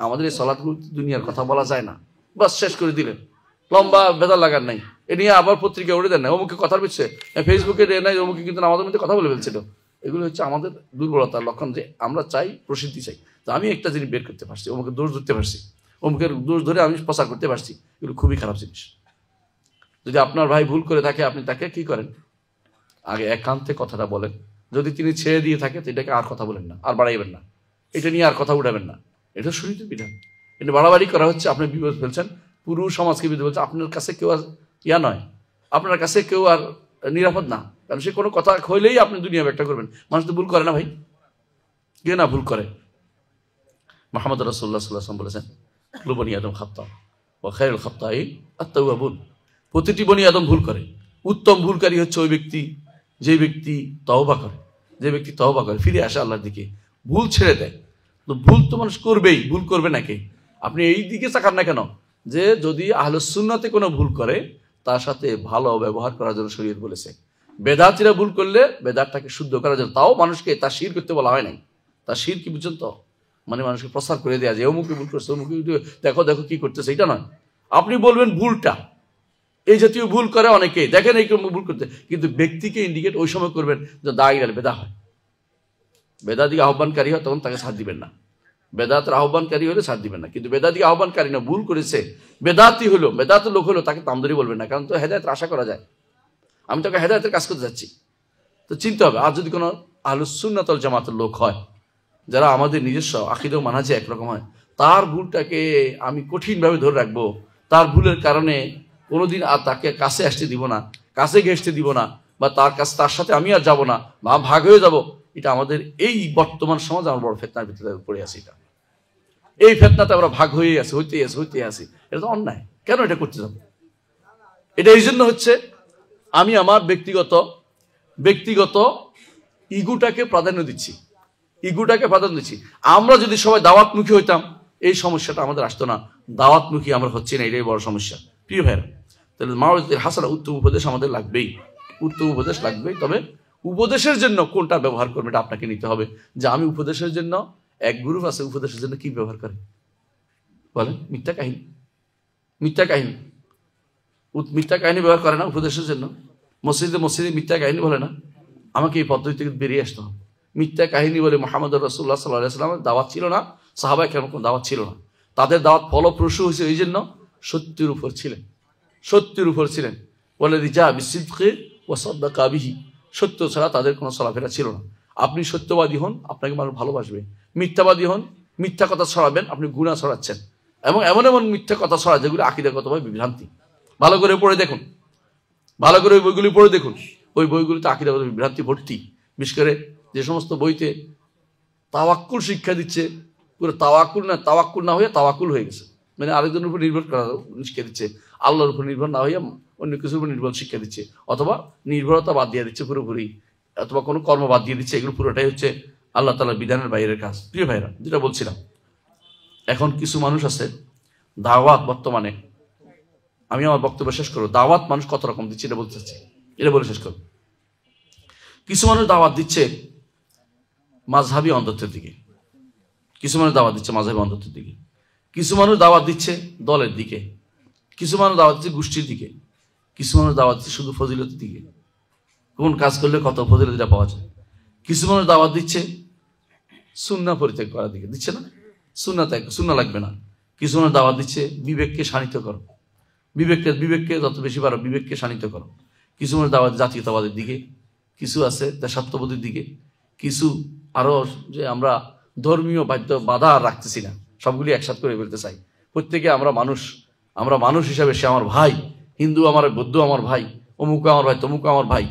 আমাদের এই সালাতগুলো দুনিয়ার কথা বলা যায় না, বাস শেষ করে দিলেন। লম্বা বেদা লাগার নাই, এ নিয়ে আবার পত্রিকা উড়ে দেন না, অমুকে কথার পিছছে, ফেসবুকে নাই অমুকে কিন্তু আমাদের মধ্যে কথা বলে ফেলছিল। এগুলো হচ্ছে আমাদের দুর্বলতার লক্ষণ, যে আমরা চাই প্রসিদ্ধি চাই। তো আমি একটা জিনিস বের করতে পারছি, অমুকের দোষ ধরতে পারছি, অমুকের দোষ ধরে আমি প্রচার করতে পারছি, এগুলো খুবই খারাপ জিনিস। যদি আপনার ভাই ভুল করে থাকে, আপনি তাকে কি করেন? আগে একান্তে কথাটা বলেন। যদি তিনি ছেড়ে দিয়ে থাকে তো এটাকে আর কথা বলেন না, আর বাড়াইবেন না, এটা নিয়ে আর কথা উঠাবেন না। এটা শরীয়তের বিধান। এটা বাড়াবাড়ি করা হচ্ছে, আপনি বিপদ ফেলছেন, পুরো সমাজকে বিপদ ফেলছেন। আপনার কাছে কেউ আর নয়, আপনার কাছে কেউ আর নিরাপদ না, কারণ সে কোনো কথা হইলেই আপনি দুনিয়া ব্যাখ্যা করবেন। মানুষ তো ভুল করে না ভাই, কে না ভুল করে? মুহাম্মদ রাসূলুল্লাহ সাল্লাল্লাহু আলাইহি ওয়াসাল্লাম বলেছেন কুল্লু বনি আদম খাত্তা ওয়া খায়রুল খাত্তাইন আত-তাওয়াবুন। প্রতিটি বনি আদম ভুল করে, উত্তম ভুলকারী হচ্ছে ওই ব্যক্তি যে ব্যক্তি তওবা করে, যে ব্যক্তি তওবা করে, ফিরে আসে আল্লাহর দিকে, ভুল ছেড়ে দেয়। তো ভুল তো মানুষ করবেই, ভুল করবে নাকি? আপনি এই দিকে তাকান না কেন যে যদি আহলুস সুন্নাতে কোনো ভুল করে তার সাথে ভালো ব্যবহার করার জন্য শরীয়ত বলেছে। বেদাতীরা ভুল করলে বেদাতটাকে শুদ্ধ করার জন্য, তাও মানুষকে তা শির করতে বলা হয় নাই। তা শির কি বুঝছেন তো? মানে মানুষকে প্রচার করে দেওয়া যে অমুকে ভুল করছে, অমুকে দেখো দেখো কি করতেছে, এটা নয়। আপনি বলবেন ভুলটা, এই জাতীয় ভুল করে অনেকে, দেখেন এই ভুল করতে, কিন্তু ব্যক্তিকে ইন্ডিকেট ওই সময় করবেন যে দায়ীর বেদা হয়, বেদা দিকে আহ্বানকারী হয়, তখন তাকে ছাড় দিবেন না। বেদাতের আহ্বানকারী হলে ছাড় দিবেন না, কিন্তু বেদা দিকে আহ্বানকারী না, ভুল করেছে, বেদাতি হলো, বেদাতের লোক হলো, তাকে তামদরি বলবেন না, কারণ তো হেদায়েতের আশা করা যায়। আমি তোকে হেদায়েতের কাজ করতে যাচ্ছি, তো চিনতে হবে। আর যদি কোনো আহলুস সুন্নাত ওয়াল জামাতের লোক হয়, যারা আমাদের নিজস্ব আকীদা ও মানহাজে একরকম হয়, তার ভুলটাকে আমি কঠিনভাবে ধরে রাখবো, তার ভুলের কারণে কোনোদিন আর তাকে কাছে আসতে দিব না, কাছে ঘেঁষতে দিব না, বা তার সাথে আমি আর যাব না, বা ভাগ হয়ে যাব। এটা আমাদের এই বর্তমান সমাজ আমার বড় ফেতনার ভিতরে পড়ে আছে। এটা এই ফেতনাতে আমরা ভাগ হয়ে আছি, হইতে আছি। এটা তো অন্যায়। কেন এটা করতে যাবো? এটা এই জন্য হচ্ছে, আমি আমার ব্যক্তিগত ইগুটাকে প্রাধান্য দিচ্ছি, আমরা যদি সবাই দাওয়াতমুখী হইতাম, এই সমস্যাটা আমাদের আসতো না। দাওয়াতমুখী আমরা হচ্ছি না, এটাই বড় সমস্যা। প্রিয় ভাইরা, তাহলে মাওলানা হাসান উত্তম উপদেশ আমাদের লাগবেই, তবে উপদেশের জন্য কোনটা ব্যবহার করবে এটা আপনাকে নিতে হবে। যে আমি উপদেশের জন্য, এক গ্রুপ আছে উপদেশের জন্য কি ব্যবহার করে বলেন? মিথ্যা কাহিনী ব্যবহার করে না উপদেশের জন্য। মসজিদে মিথ্যা কাহিনী বলে না। আমাকে এই পদ্ধতি থেকে বেরিয়ে আসতে হবে। মিথ্যা কাহিনী বলে মুহাম্মদ রাসূলুল্লাহ সাল্লাল্লাহু আলাইহি ওয়াসাল্লামের দাওয়াত ছিল না, সাহাবায়ে কেরামের কোনো দাওয়াত ছিল না। তাদের দাওয়াত ফলপ্রসূ হয়েছে এই জন্য সত্যের উপর ছিলেন। বলে রিজা বিসিদকি ওয়া সাদ্দাকা বিহি, সত্য ছাড়া তাদের কোনো চলাফেরা ছিল না। আপনি সত্যবাদী হন, আপনাকে মানুষ ভালোবাসবে। মিথ্যাবাদী হন, মিথ্যা কথা ছড়াবেন, আপনি গুনাহ ছড়াচ্ছেন। এবং এমন মিথ্যা কথা ছড়া যেগুলো আকীদাগতভাবে বিভ্রান্তি। ভালো করে পড়ে দেখুন, ওই বইগুলি পড়ে দেখুন। ওই বইগুলিতে আকীদাগত বিভ্রান্তি ভর্তি। বিশেষ করে যে সমস্ত বইতে তাওয়াক্কুল শিক্ষা দিচ্ছে, পুরো তাওয়াক্কুল না হয়ে তাওয়াক্কুল হয়ে গেছে, মানে আরেকজনের উপর নির্ভর করা শিক্ষা দিচ্ছে, আল্লাহর উপর নির্ভর না হইয়া অন্য কিছুর উপর নির্ভর শিক্ষা দিচ্ছে, অথবা নির্ভরতা বাদ দিয়ে দিচ্ছে পুরোপুরি, অথবা কোনো কর্ম বাদ দিয়ে দিচ্ছে। এগুলো পুরোটাই হচ্ছে আল্লাহ তাআলার বিধানের বাইরের কাজ। প্রিয় ভাইরা, যেটা বলছিলাম, এখন কিছু মানুষ আছে দাওয়াত, বর্তমানে আমি আমার বক্তব্য শেষ করবো, দাওয়াত মানুষ কত রকম দিচ্ছে এটা বলতে চাচ্ছি, এটা বলে শেষ করবো। কিছু মানুষ দাওয়াত দিচ্ছে মাযহাবী অন্ধত্বের দিকে, কিছু মানুষ দাওয়াত দিচ্ছে দলের দিকে, কিছু মানুষ দাওয়াত দিচ্ছে গোষ্ঠীর দিকে, কিছু মানুষ দাওয়াত দিচ্ছে শুধু ফজিলতের দিকে, কোন কাজ করলে কত ফজিলত এটা পাওয়া যায়। কিছু মানুষ দাওয়াত দিচ্ছে সুন্নাহ পরিত্যাগ করার দিকে, দিচ্ছে না, সুন্নাহ লাগবে না। কিছু মানুষ দাওয়াত দিচ্ছে বিবেককে শানিত করো, বিবেককে যত বেশি পারো বিবেককে শানিত করো। কিছু মানুষ দাওয়াত জাতীয়তাবাদের দিকে, কিছু আছে দেশাত্মবোধের দিকে, কিছু আরো যে আমরা ধর্মীয় বাধা রাখতেছি না, সবগুলি একসাথে করে ফেলতে চাই। প্রত্যেকে আমরা মানুষ হিসাবে, সে আমার ভাই, হিন্দু আমার, বৌদ্ধ আমার ভাই, অমুক আমার ভাই, তমুক আমার ভাই।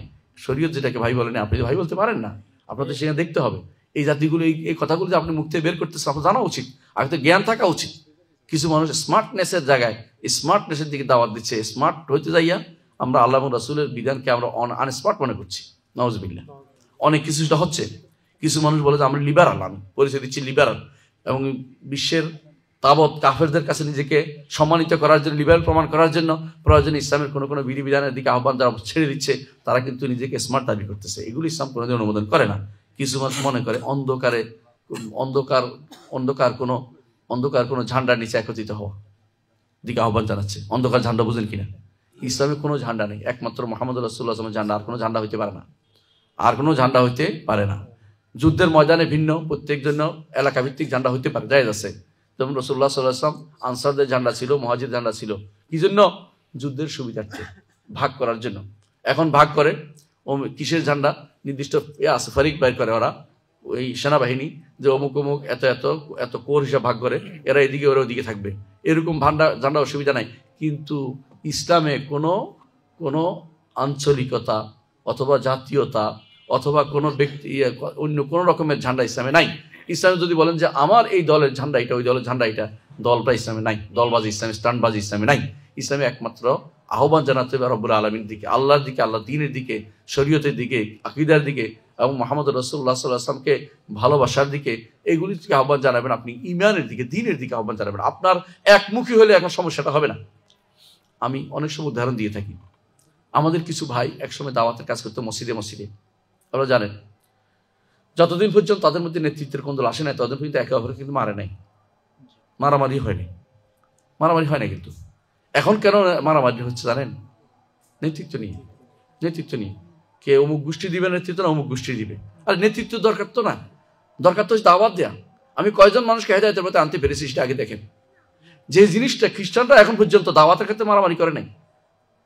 শরীয়ত যেটাকে ভাই বলেন, আপনি ভাই বলতে পারেন না, আপনাদের সেখানে দেখতে হবে এই জাতিগুলো, এই কথাগুলো যে আপনি মুখ থেকে বের করতেছেন, আপনার জানা উচিত, আর তো জ্ঞান থাকা উচিত। কিছু মানুষ স্মার্টনেসের জায়গায় স্মার্টনেসের দিকে দাওয়াত দিচ্ছে, স্মার্ট হইতে যাইয়া আমরা আল্লাহ এবং রাসূলের বিধানকে আমরা আনস্মার্ট মনে করছি। নাউজুবিল্লাহ, অনেক কিছু সেটা হচ্ছে। কিছু মানুষ বলে যে আমরা লিবারাল, আমি পরিচয় দিচ্ছি লিবারাল, এবং বিশ্বের তাবৎ কাফেরদের কাছে নিজেকে সম্মানিত করার জন্য, লিবারাল প্রমাণ করার জন্য প্রয়োজনে ইসলামের কোনো বিধিবিধানের দিকে আহ্বান যারা ছেড়ে দিচ্ছে, তারা কিন্তু নিজেকে স্মার্ট দাবি করতেছে। এগুলো ইসলাম কোনোদিন অনুমোদন করে না। কিছু মানুষ মনে করে অন্ধকার কোনো ঝান্ডার নিচে একত্রিত হওয়া দিকে আহ্বান জানাচ্ছে। অন্ধকার ঝান্ডা বুঝেন কিনা? ইসলামে কোনো ঝান্ডা নেই, একমাত্র মুহাম্মদ রাসূলুল্লাহ সাল্লাল্লাহু আলাইহি ওয়াসাল্লামের ঝান্ডা, আর কোনো ঝান্ডা হইতে পারে না। যুদ্ধের ময়দানে ভিন্ন, প্রত্যেক জন্য এলাকা ভিত্তিক ঝান্ডা হইতে পারে, জায়েজ আছে। যেমন রাসূলুল্লাহ সাল্লাল্লাহু আলাইহি ওয়াসাল্লাম আনসারদের ঝান্ডা ছিল, মুহাজির ঝান্ডা ছিল, কি জন্য? যুদ্ধের সুবিধার্থে, ভাগ করার জন্য। এখন ভাগ করে কিসের ঝান্ডা নির্দিষ্ট আছে, ফারিক বাইর করে ওরা, ওই সেনাবাহিনী, যে অমুক এত কোর হিসাব ভাগ করে, এরা এদিকে ওরা ওদিকে থাকবে, এরকম ঝান্ডা অসুবিধা নাই। কিন্তু ইসলামে কোনো আঞ্চলিকতা অথবা জাতীয়তা অথবা কোনো ব্যক্তি অন্য কোনো রকমের ঝান্ডা ইসলামে নাই। ইসলামে যদি বলেন যে আমার এই দলের ঝান্ডা এটা, ওই দলের ঝান্ডা এটা, দলটা ইসলামে নাই, দলবাজি ইসলামে, স্টান্টবাজি ইসলামে নাই। ইসলামে একমাত্র আহ্বান জানাতে হবে রব্বুল আলামিনের দিকে, আল্লাহর দিকে, আল্লাহ দ্বীনের দিকে, শরীয়তের দিকে, আকীদার দিকে, এবং মুহাম্মদ রাসূলুল্লাহ সাল্লাল্লাহু আলাইহি ওয়াসাল্লামকে ভালোবাসার দিকে, এইগুলি থেকে আহ্বান জানাবেন। আপনি ঈমানের দিকে, দ্বীনের দিকে আহ্বান জানাবেন। আপনার একমুখী হলে এখন সমস্যাটা হবে না। আমি অনেক সময় উদাহরণ দিয়ে থাকি। আমাদের কিছু ভাই একসময় দাওয়াতের কাজ করতো মসজিদে, আপনারা জানেন, যতদিন পর্যন্ত তাদের মধ্যে নেতৃত্বের কোন্দল আসে নাই, ততদিন পর্যন্ত একে অপরকে কিন্তু মারে নাই, মারামারি হয় নাই কিন্তু। এখন কেন মারামারি হচ্ছে জানেন? নেতৃত্ব নিয়ে কে অমুক গোষ্ঠী দিবে নেতৃত্ব, না অমুক গোষ্ঠী দিবে। আর নেতৃত্ব দরকার তো না, দরকার তো দাওয়াত দেয়া। আমি কয়জন মানুষকে হেদায়েতের পথে আনতে পেরেছি সেটা আগে দেখেন। যে জিনিসটা খ্রিস্টানরা এখন পর্যন্ত দাওয়াতের ক্ষেত্রে মারামারি করে নাই,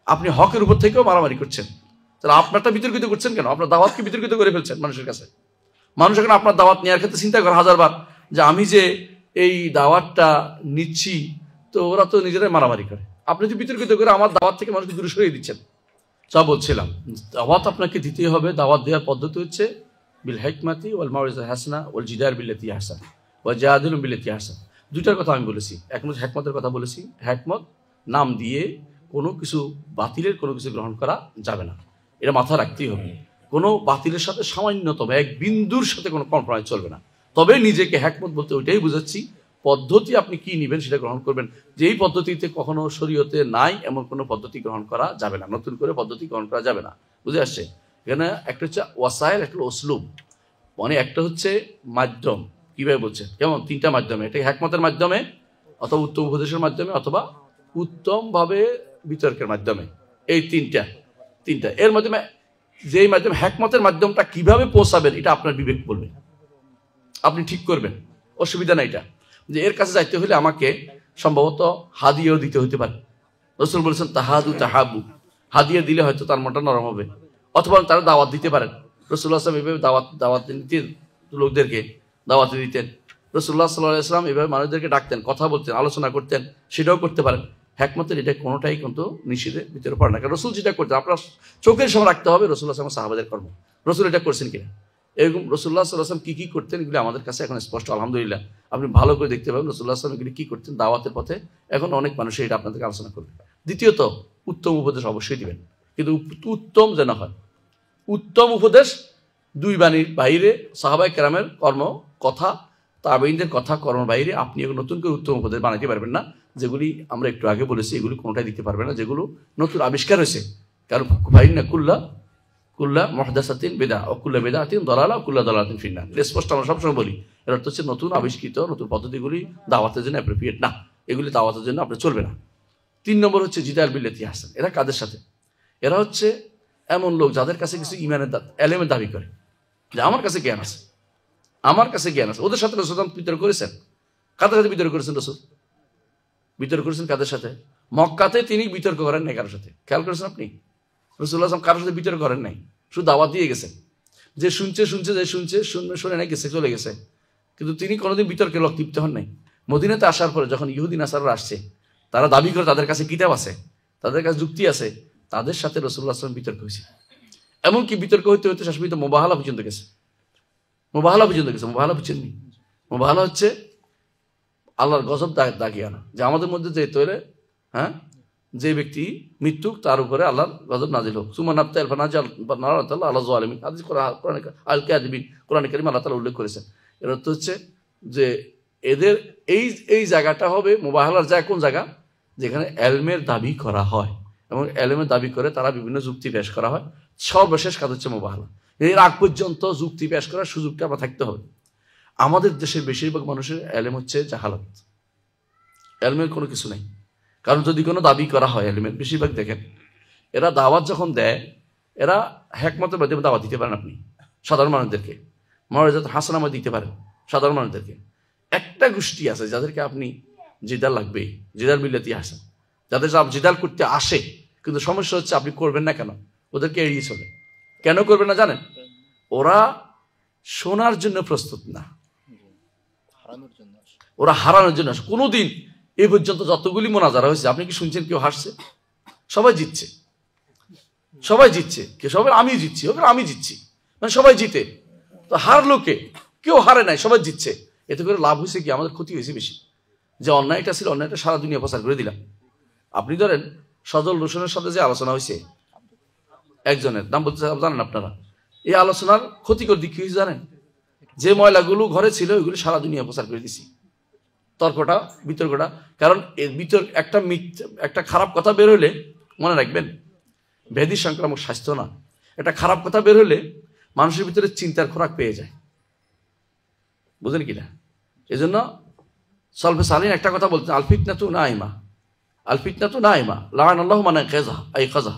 আপনি হকের উপর থেকেও মারামারি করছেন। তাহলে আপনারটা বিতর্কিত করছেন কেন? আপনার দাওয়াতকে বিতর্কিত করে ফেলছেন মানুষের কাছে। মানুষ এখন আপনার দাওয়াত নেওয়ার ক্ষেত্রে চিন্তা করে হাজারবার যে আমি যে এই দাওয়াতটা নিচ্ছি, তো ওরা তো নিজেরাই মারামারি করে। আপনি যে বিতর্কিত করে আমার দাওয়াত থেকে মানুষকে দূরে সরিয়ে দিচ্ছেন। যা বলছিলাম, দাওয়াত আপনাকে দিতেই হবে। দাওয়াত দেওয়ার পদ্ধতি হচ্ছে বিল হিকমাতি ওয়াল মাউইজাতিল হাসানা ওয়াল জিদার বিল্লাতি আহসান ওয়া জাদিলু বিল্লাতি আহসান। দুইটার কথা আমি বলেছি। এক নম্বর হিকমতের কথা বলেছি। হিকমত নাম দিয়ে কোনো কিছু বাতিলের কোনো কিছু গ্রহণ করা যাবে না, এটা মাথায় রাখতেই হবে। কোনো বাতিলের সাথে সামান্যতম এক বিন্দুর সাথে কোনো কম্প্রোমাইজ চলবে না। তবে নিজেকে হিকমত বলতে ওইটাই বুঝাচ্ছি, পদ্ধতি আপনি কি নেবেন সেটা গ্রহণ করবেন। যেই পদ্ধতিতে কখনো শরীয়তে নাই এমন কোনো পদ্ধতি গ্রহণ করা যাবে না, নতুন করে পদ্ধতি গ্রহণ করা যাবে না। বুঝে আসছে? এখানে একটা হচ্ছে ওয়াসাইল, একটা ওসলুব, মানে একটা হচ্ছে মাধ্যম। কিভাবে বলছেন? কেমন? তিনটা মাধ্যমে, এটা হিকমতের মাধ্যমে অথবা উত্তম উপদেশের মাধ্যমে অথবা উত্তমভাবে বিতর্কের মাধ্যমে। এই তিনটা এর মাধ্যমে, যেই মাধ্যমে হিকমতের মাধ্যমটা কিভাবে পৌঁছাবেন এটা আপনার বিবেক বলবে, আপনি ঠিক করবেন। অসুবিধা নাই এটা যে এর কাছে যাইতে হলে আমাকে সম্ভবত হাদিয়াও দিতে হতে পারে। রাসূল বলেছেন তাহাদু তাহাবু, হাদিয়া দিলে হয়তো তার মনটা নরম হবে। অথবা তারা দাওয়াত দিতে পারেন। রাসূলুল্লাহ সাল্লাল্লাহু আলাইহি ওয়াসাল্লাম এভাবে দাওয়াত দিতেন, লোকদেরকে দাওয়াত দিতেন। রাসূলুল্লাহ সাল্লাল্লাহু আলাইহি ওয়াসাল্লাম এভাবে মানুষদেরকে ডাকতেন, কথা বলতেন, আলোচনা করতেন, সেটাও করতে পারেন। হিকমতের এটা কোনোটাই কিন্তু নিষেধের ভিতরে পড়ে না। কারণ রাসূল যেটা করতেন আপনার চোখের সামনে রাখতে হবে রাসূলুল্লাহ সাল্লাল্লাহু আলাইহি ওয়াসাল্লাম সাহাবাদের কর্ম। রাসূল এটা করছেন কিনা, এরকম রাসূলুল্লাহ সাল্লাল্লাহু আলাইহি ওয়াসাল্লাম কি করতেন এগুলো আমাদের কাছে এখন স্পষ্ট, আলহামদুলিল্লাহ। আপনি ভালো করে দেখতে পাবেন রাসূলুল্লাহ সাল্লাল্লাহু আলাইহি ওয়াসাল্লাম এগুলি কি করতেন দাওয়াতের পথে। এখন অনেক মানুষ এটা আপনাদেরকে আলোচনা করবে। দ্বিতীয়ত, উত্তম উপদেশ অবশ্যই দিবেন, কিন্তু উত্তম যেন হয়। উত্তম উপদেশ দুই বাণীর বাইরে, সাহাবায়ে কেরামের কর্ম কথা, তাবেঈনদের কথা কর্ম বাইরে আপনি এখন নতুন করে উত্তম উপদেশ বানাইতে পারবেন না। যেগুলি আমরা একটু আগে বলেছি এগুলি কোনোটাই দিতে পারবে না, যেগুলো নতুন আবিষ্কার হয়েছে। কারণ ফাইন্না কুল্লা মুহদাসাতিন বিদআহ ও কুল্লা বিদআতিন দালালাহ ও কুল্লা দালালাতিন ফিন্নার। স্পষ্ট আমরা সবসময় বলি, এর অর্থ হচ্ছে নতুন আবিষ্কৃত নতুন পদ্ধতিগুলি দাওয়াতের জন্য অ্যাপ্রোপ্রিয়েট না, এগুলি দাওয়াতের জন্য আপনার চলবে না। 3 নম্বর হচ্ছে জিদাল বিল্লাতি আহসান। এরা কাদের সাথে? এরা হচ্ছে এমন লোক যাদের কাছে কিছু ইমানের এলেমের দাবি করে যে আমার কাছে জ্ঞান আছে, আমার কাছে জ্ঞান আছে। ওদের সাথে রাসূল বিতর্ক করেছেন। কাদের সাথে বিতর্ক করেছেন রাসূল? বিতর্ক করেছেন কাদের সাথে? মক্কাতে তিনি বিতর্ক করেন নাই কারোর সাথে। খেয়াল করেছেন আপনি? রাসূলুল্লাহ সাল্লাল্লাহু আলাইহি ওয়াসাল্লাম কারোর সাথে বিতর্ক করেন নাই, শুধু দাওয়াত দিয়ে গেছেন। যে শুনছে যে শুনে নাই গেছে, চলে গেছে। কিন্তু তিনি কোনোদিন বিতর্কে লিপ্ত হন নাই। মদিনাতে আসার পরে যখন ইহুদি নাসারারা আসছে, তারা দাবি করে তাদের কাছে কিতাব আছে, তাদের কাছে যুক্তি আছে, তাদের সাথে রাসূলুল্লাহ সাল্লাল্লাহু আলাইহি ওয়াসাল্লাম বিতর্ক হয়েছে। এমনকি বিতর্ক হইতে হইতে শেষ পর্যন্ত মুবাহালা পর্যন্ত গেছে। মুবাহালা বুঝছেননি? মুবাহালা হচ্ছে আল্লাহর গজব দাগিয়ে আনা, যে আমাদের মধ্যে যে তৈরি, হ্যাঁ, যে ব্যক্তি মৃত্যু তার উপরে আল্লাহর গজব নাজিল হোক। সুমান আবতা আলফানাজাল নারাতাল্লাহ আল্লাহ আলামিন, হাদিস আল কাযিবিন, কোরআনে কারীমে আল্লাহ তাআলা উল্লেখ করেছেন। এর অর্থ হচ্ছে যে এদের এই জায়গাটা হবে মুবাহালার জায়গা। কোন জায়গা? যেখানে এলমের দাবি করা হয় এবং এলমের দাবি করে তারা বিভিন্ন যুক্তি পেশ করা হয়। সর্বশেষ কাজ হচ্ছে মুবাহালা। এর আগ পর্যন্ত যুক্তি পেশ করার সুযোগটা আমরা থাকতে হবে। আমাদের দেশের বেশিরভাগ মানুষের এলেম হচ্ছে জাহালত, এলমের কোনো কিছু নেই। কারণ যদি কোনো দাবি করা হয় এলমের, বেশিরভাগ দেখেন এরা দাওয়াত যখন দেয়, এরা হিকমতের মাধ্যমে দাওয়াত দিতে পারেন। আপনি সাধারণ মানুষদেরকে মাওইজাতুল হাসানা দিতে পারেন সাধারণ মানুষদেরকে। একটা গোষ্ঠী আছে যাদেরকে আপনি জিদাল লাগবে, জিদাল বিল্লাতি আহসান, যাদের জিদাল করতে আসে, কিন্তু সমস্যা হচ্ছে আপনি করবেন না কেন? ওদেরকে এড়িয়ে চলে। কেন করবেন না জানেন? ওরা শোনার জন্য প্রস্তুত না, ওরা হারানোর জন্য আসে। কোনোদিন এই পর্যন্ত যতগুলি মোনাজারা হয়েছে আপনি কি শুনছেন কেউ হাসছে? সবাই জিতছে, সবাই জিতছে। সবাই আমি জিতছি, আমি জিতছি, মানে সবাই জিতে। তো হারলো কে? কেউ হারে নাই, সবাই জিতছে। এতে করে লাভ হয়েছে কি? আমাদের ক্ষতি হয়েছে বেশি। যে অন্যায়টা ছিল, অন্যায়টা সারা দুনিয়া প্রচার করে দিলাম। আপনি ধরেন সজল রোশনের সাথে যে আলোচনা হয়েছে একজনের, নাম বলতে জানেন আপনারা? এই আলোচনার ক্ষতিকর দিক কি হয়েছে জানেন? যে ময়লাগুলো ঘরে ছিল ওইগুলো সারা দুনিয়া প্রচার করে দিছি। বিতর্কটা, কারণ একটা খারাপ কথা বের হলে, মনে রাখবেন, ব্যাধি সংক্রামক স্বাস্থ্য না, একটা খারাপ কথা বের হলে মানুষের ভিতরে চিন্তার খোরাক পেয়ে যায়। বুঝলেন কিনা? এই জন্য সলফে সালিন একটা কথা বলতেন, আল ফিতনাতু নাইমা লাআনাল্লাহু মান কাযা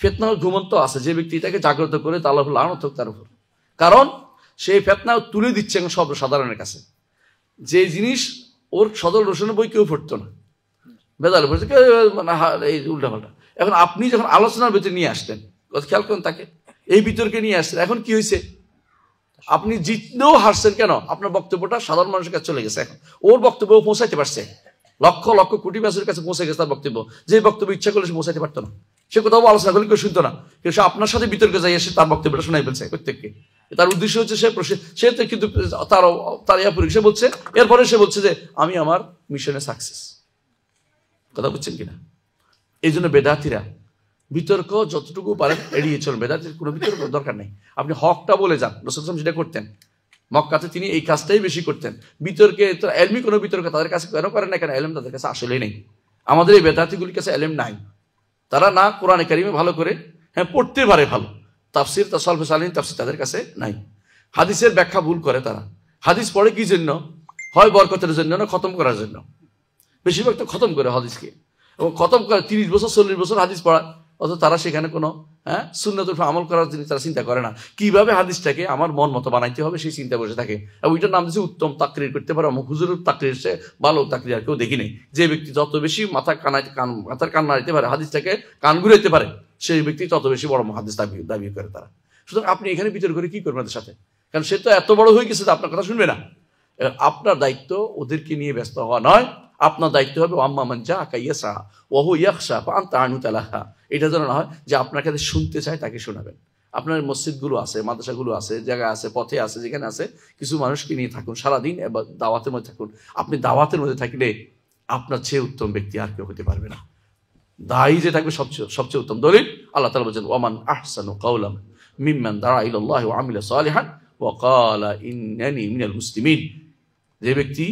ফিতনা ঘুমন্ত আছে, যে ব্যক্তি এটাকে জাগ্রত করে তা আল্লাহ লানত হোক তার উপর। কারণ সেই ফিতনা তুলে দিচ্ছে সব সাধারণের কাছে, যে জিনিস ওর সদর রোশনের বই কেউ পড়তো না, বেদালে পড়ছে এই উল্টাপাল্টা। এখন আপনি যখন আলোচনার ভিতরে নিয়ে আসতেন, খেয়াল করেন তাকে, এই বিতর্কে নিয়ে আসছেন, এখন কি হয়েছে, আপনি জিতলেও হারছেন কেন, আপনার বক্তব্যটা সাধারণ মানুষের কাছে চলে গেছে। এখন ওর বক্তব্য পৌঁছাইতে পারছে, লক্ষ লক্ষ কোটি মানুষের কাছে পৌঁছে গেছে তার বক্তব্য, যে বক্তব্য ইচ্ছা করলে সে পৌঁছাইতে পারতো না, সে কোথাও আলোচনা করলে কেউ শুনতো না, কিন্তু সে আপনার সাথে বিতর্কে যাই এসে তার বক্তব্যটা শোনাই ফেলছে প্রত্যেককে। তার উদ্দেশ্য হচ্ছে সে তো কিন্তু তার সে বলছে, এরপরে সে বলছে যে আমি আমার মিশনে সাকসেস। কথা বুঝছেন কিনা? এই জন্য বেদাতিরা বিতর্ক যতটুকু পারেন এড়িয়ে চলুন, বেদাতির কোনো বিতর্ক দরকার নেই। আপনি হকটা বলে যান, রাসূল সেটা করতেন, মক্কাতে তিনি এই কাজটাই বেশি করতেন। বিতর্কে তো এলমি কোনো বিতর্ক তাদের কাছে কেন করেন না, কেন এলম তাদের কাছে আসলেই নেই। আমাদের এই বেদাতিগুলির কাছে এলম নাই, তারা না কোরআনে কারিমে ভালো করে হ্যাঁ পড়তে পারে ভালো, তাফসির তাসালফে সালিহিন তাফসির তাদের কাছে নাই, হাদিসের ব্যাখ্যা ভুল করে তারা। হাদিস পড়ে কি জন্য? হয় বরকতের জন্য না খতম করার জন্য, বেশিরভাগ তো খতম করে হাদিসকে, এবং খতম করে 30 বছর 40 বছর হাদিস পড়া, অথচ তারা সেখানে কোনো সুন্নতের উপর আমল করার জন্য তারা চিন্তা করে না, কিভাবে হাদিসটাকে আমার মন মতো বানাইতে হবে সেই চিন্তা বসে থাকে। এবং ওইটার নাম দিচ্ছে উত্তম তাকরির করতে পারে, হুজুরের তাকরির সে ভালো তাকরির আর কেউ দেখি নেই। যে ব্যক্তি যত বেশি মাথার কান নাড়াইতে পারে, হাদিসটাকে কান ঘুরাইতে পারে, সেই ব্যক্তি তত বেশি বড় হাদিস দাবি করে তারা। সুতরাং আপনি এখানে বিতর্ক করে কি করবেন তাদের সাথে? কারণ সে তো এত বড় হয়ে গেছে যে আপনার কথা শুনবে না। আপনার দায়িত্ব ওদেরকে নিয়ে ব্যস্ত হওয়া নয়, আপনার দায়িত্ব হবে আম্মা মান জাআকা ইয়াসা ওয়া হুয়া ইয়াখশা ফাআনতা আনহু তালাহা। এটা যেন না হয় যে আপনার কাছে শুনতে চায় তাকে শোনাবেন। আপনার মসজিদগুলো আছে, মাদ্রাসাগুলো আছে, জায়গা আছে, পথে আছে, যেখানে আছে কিছু মানুষকে নিয়ে থাকুন সারাদিন, এবার দাওয়াতের মধ্যে থাকুন। আপনি দাওয়াতের মধ্যে থাকলে আপনার চেয়ে উত্তম ব্যক্তি আর কেউ হতে পারবে না। দায়ী যে থাকবে সবচেয়ে উত্তম। দলিল আল্লাহ তাআলা বলেছেন ওয়ামান আহসানু কাওলাম মিম্মান দাআ ইলাল্লাহি ওয়া আমিলা সালিহান ওয়া ক্বালা ইন্নানি মিনাল মুসলিমিন। যে ব্যক্তি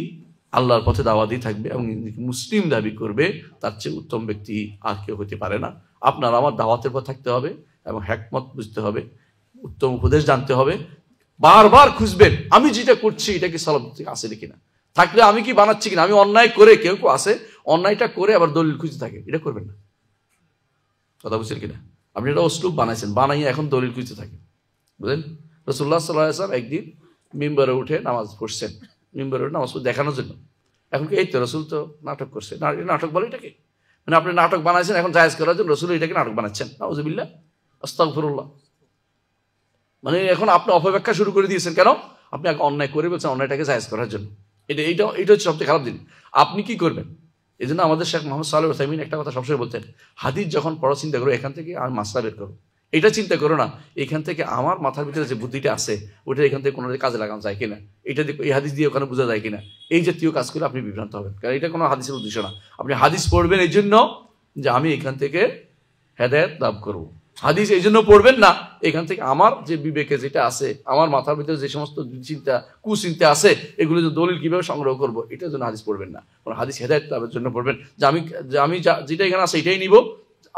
আল্লাহর পথে দাওয়াত দিয়ে থাকবে এবং মুসলিম দাবি করবে, তার চেয়ে উত্তম ব্যক্তি আর কেউ হতে পারে না। আপনার আমার দাওয়াতের পথে থাকতে হবে এবং হিকমত বুঝতে হবে, উত্তম উপদেশ জানতে হবে, বারবার খুঁজবেন আমি যেটা করছি এটা কি সালাফ থেকে আসে কিনা, থাকলে আমি কি বানাচ্ছি কিনা। আমি অন্যায় করে, কেউ কেউ আসে অন্যায়টা করে আবার দলিল খুঁজতে থাকে, এটা করবেন না। কথা বুঝছেন কিনা? আপনি এটা অশ্লুক বানাইছেন, বানাইয়ে এখন দলিল খুঁজতে থাকেন, বুঝলেন? রাসূলুল্লাহ সাল্লাল্লাহু আলাইহি ওয়াসাল্লাম একদিন মিম্বরে উঠে নামাজ পড়ছেন, মিম্বরে উঠে নামাজ দেখানোর জন্য। এখন কি এই তো রসুল তো নাটক করছে, নাটক বলে এটাকে, মানে আপনি নাটক বানাইছেন এখন জায়েজ করার জন্য, রসুল এটাকে নাটক বানাচ্ছেন, নাউযুবিল্লাহ আস্তাগফিরুল্লাহ। মানে এখন আপনি অপব্যাখ্যা শুরু করে দিয়েছেন, কেন? আপনি অন্যায় করে বলছেন অন্যায়টাকে জায়েজ করার জন্য। এটা হচ্ছে সবচেয়ে খারাপ জিনিস। আপনি কি করবেন? এই জন্য আমাদের শেখ মোহাম্মদ সালেহ উসাইমিন একটা কথা সবসময় বলতেন, হাদিস যখন পড়া চিন্তা করো এখান থেকে আমি মাসলা বের করো, এটা চিন্তা করো না এখান থেকে আমার মাথার ভিতরে যে বুদ্ধিটা আছে ওটা এখান থেকে কোনো কাজে লাগানো যায় কিনা, এটা এই হাদিস দিয়ে ওখানে বোঝা যায় কিনা। এই জাতীয় কাজ করে আপনি বিভ্রান্ত হবেন, কারণ এটা কোনো হাদিসের উদ্দেশ্য না। আপনি হাদিস পড়বেন এই জন্য যে আমি এখান থেকে হেদায়েত লাভ করবো, হাদিস এই জন্য পড়বেন না এখান থেকে আমার যে বিবেকে যেটা আছে, আমার মাথার ভিতরে যে সমস্ত চিন্তা কুচিন্তা আছে এগুলো যে দলিল কিভাবে সংগ্রহ করবো এটার জন্য হাদিস পড়বেন না। হাদিস হেদায়েত লাভের জন্য পড়বেন, যে আমি যেটা এখানে আছে এটাই নিব,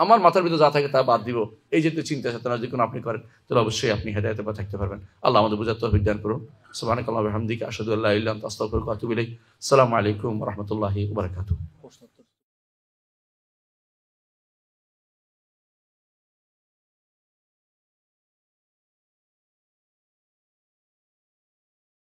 আমার মাথার ভিতরে যা থাকে তা বাদ দিব। এই যেহেতু চিন্তা চেতনা যে কোনো আপনি করেন তাহলে অবশ্যই আপনি হেদায়েতের পথে থাকতে পারবেন। আল্লাহ আমাদের বোঝার তৌফিক দান করুন। সুবহানাকাল্লাহি ওয়া বিহামদিকা আশহাদু আল্লা ইলাহা ইল্লা আনতা আস্তাগফিরুকা ওয়া আতুবু ইলাইক। আসসালামু আলাইকুম ওয়া রাহমাতুল্লাহি ওয়া বারাকাতুহু।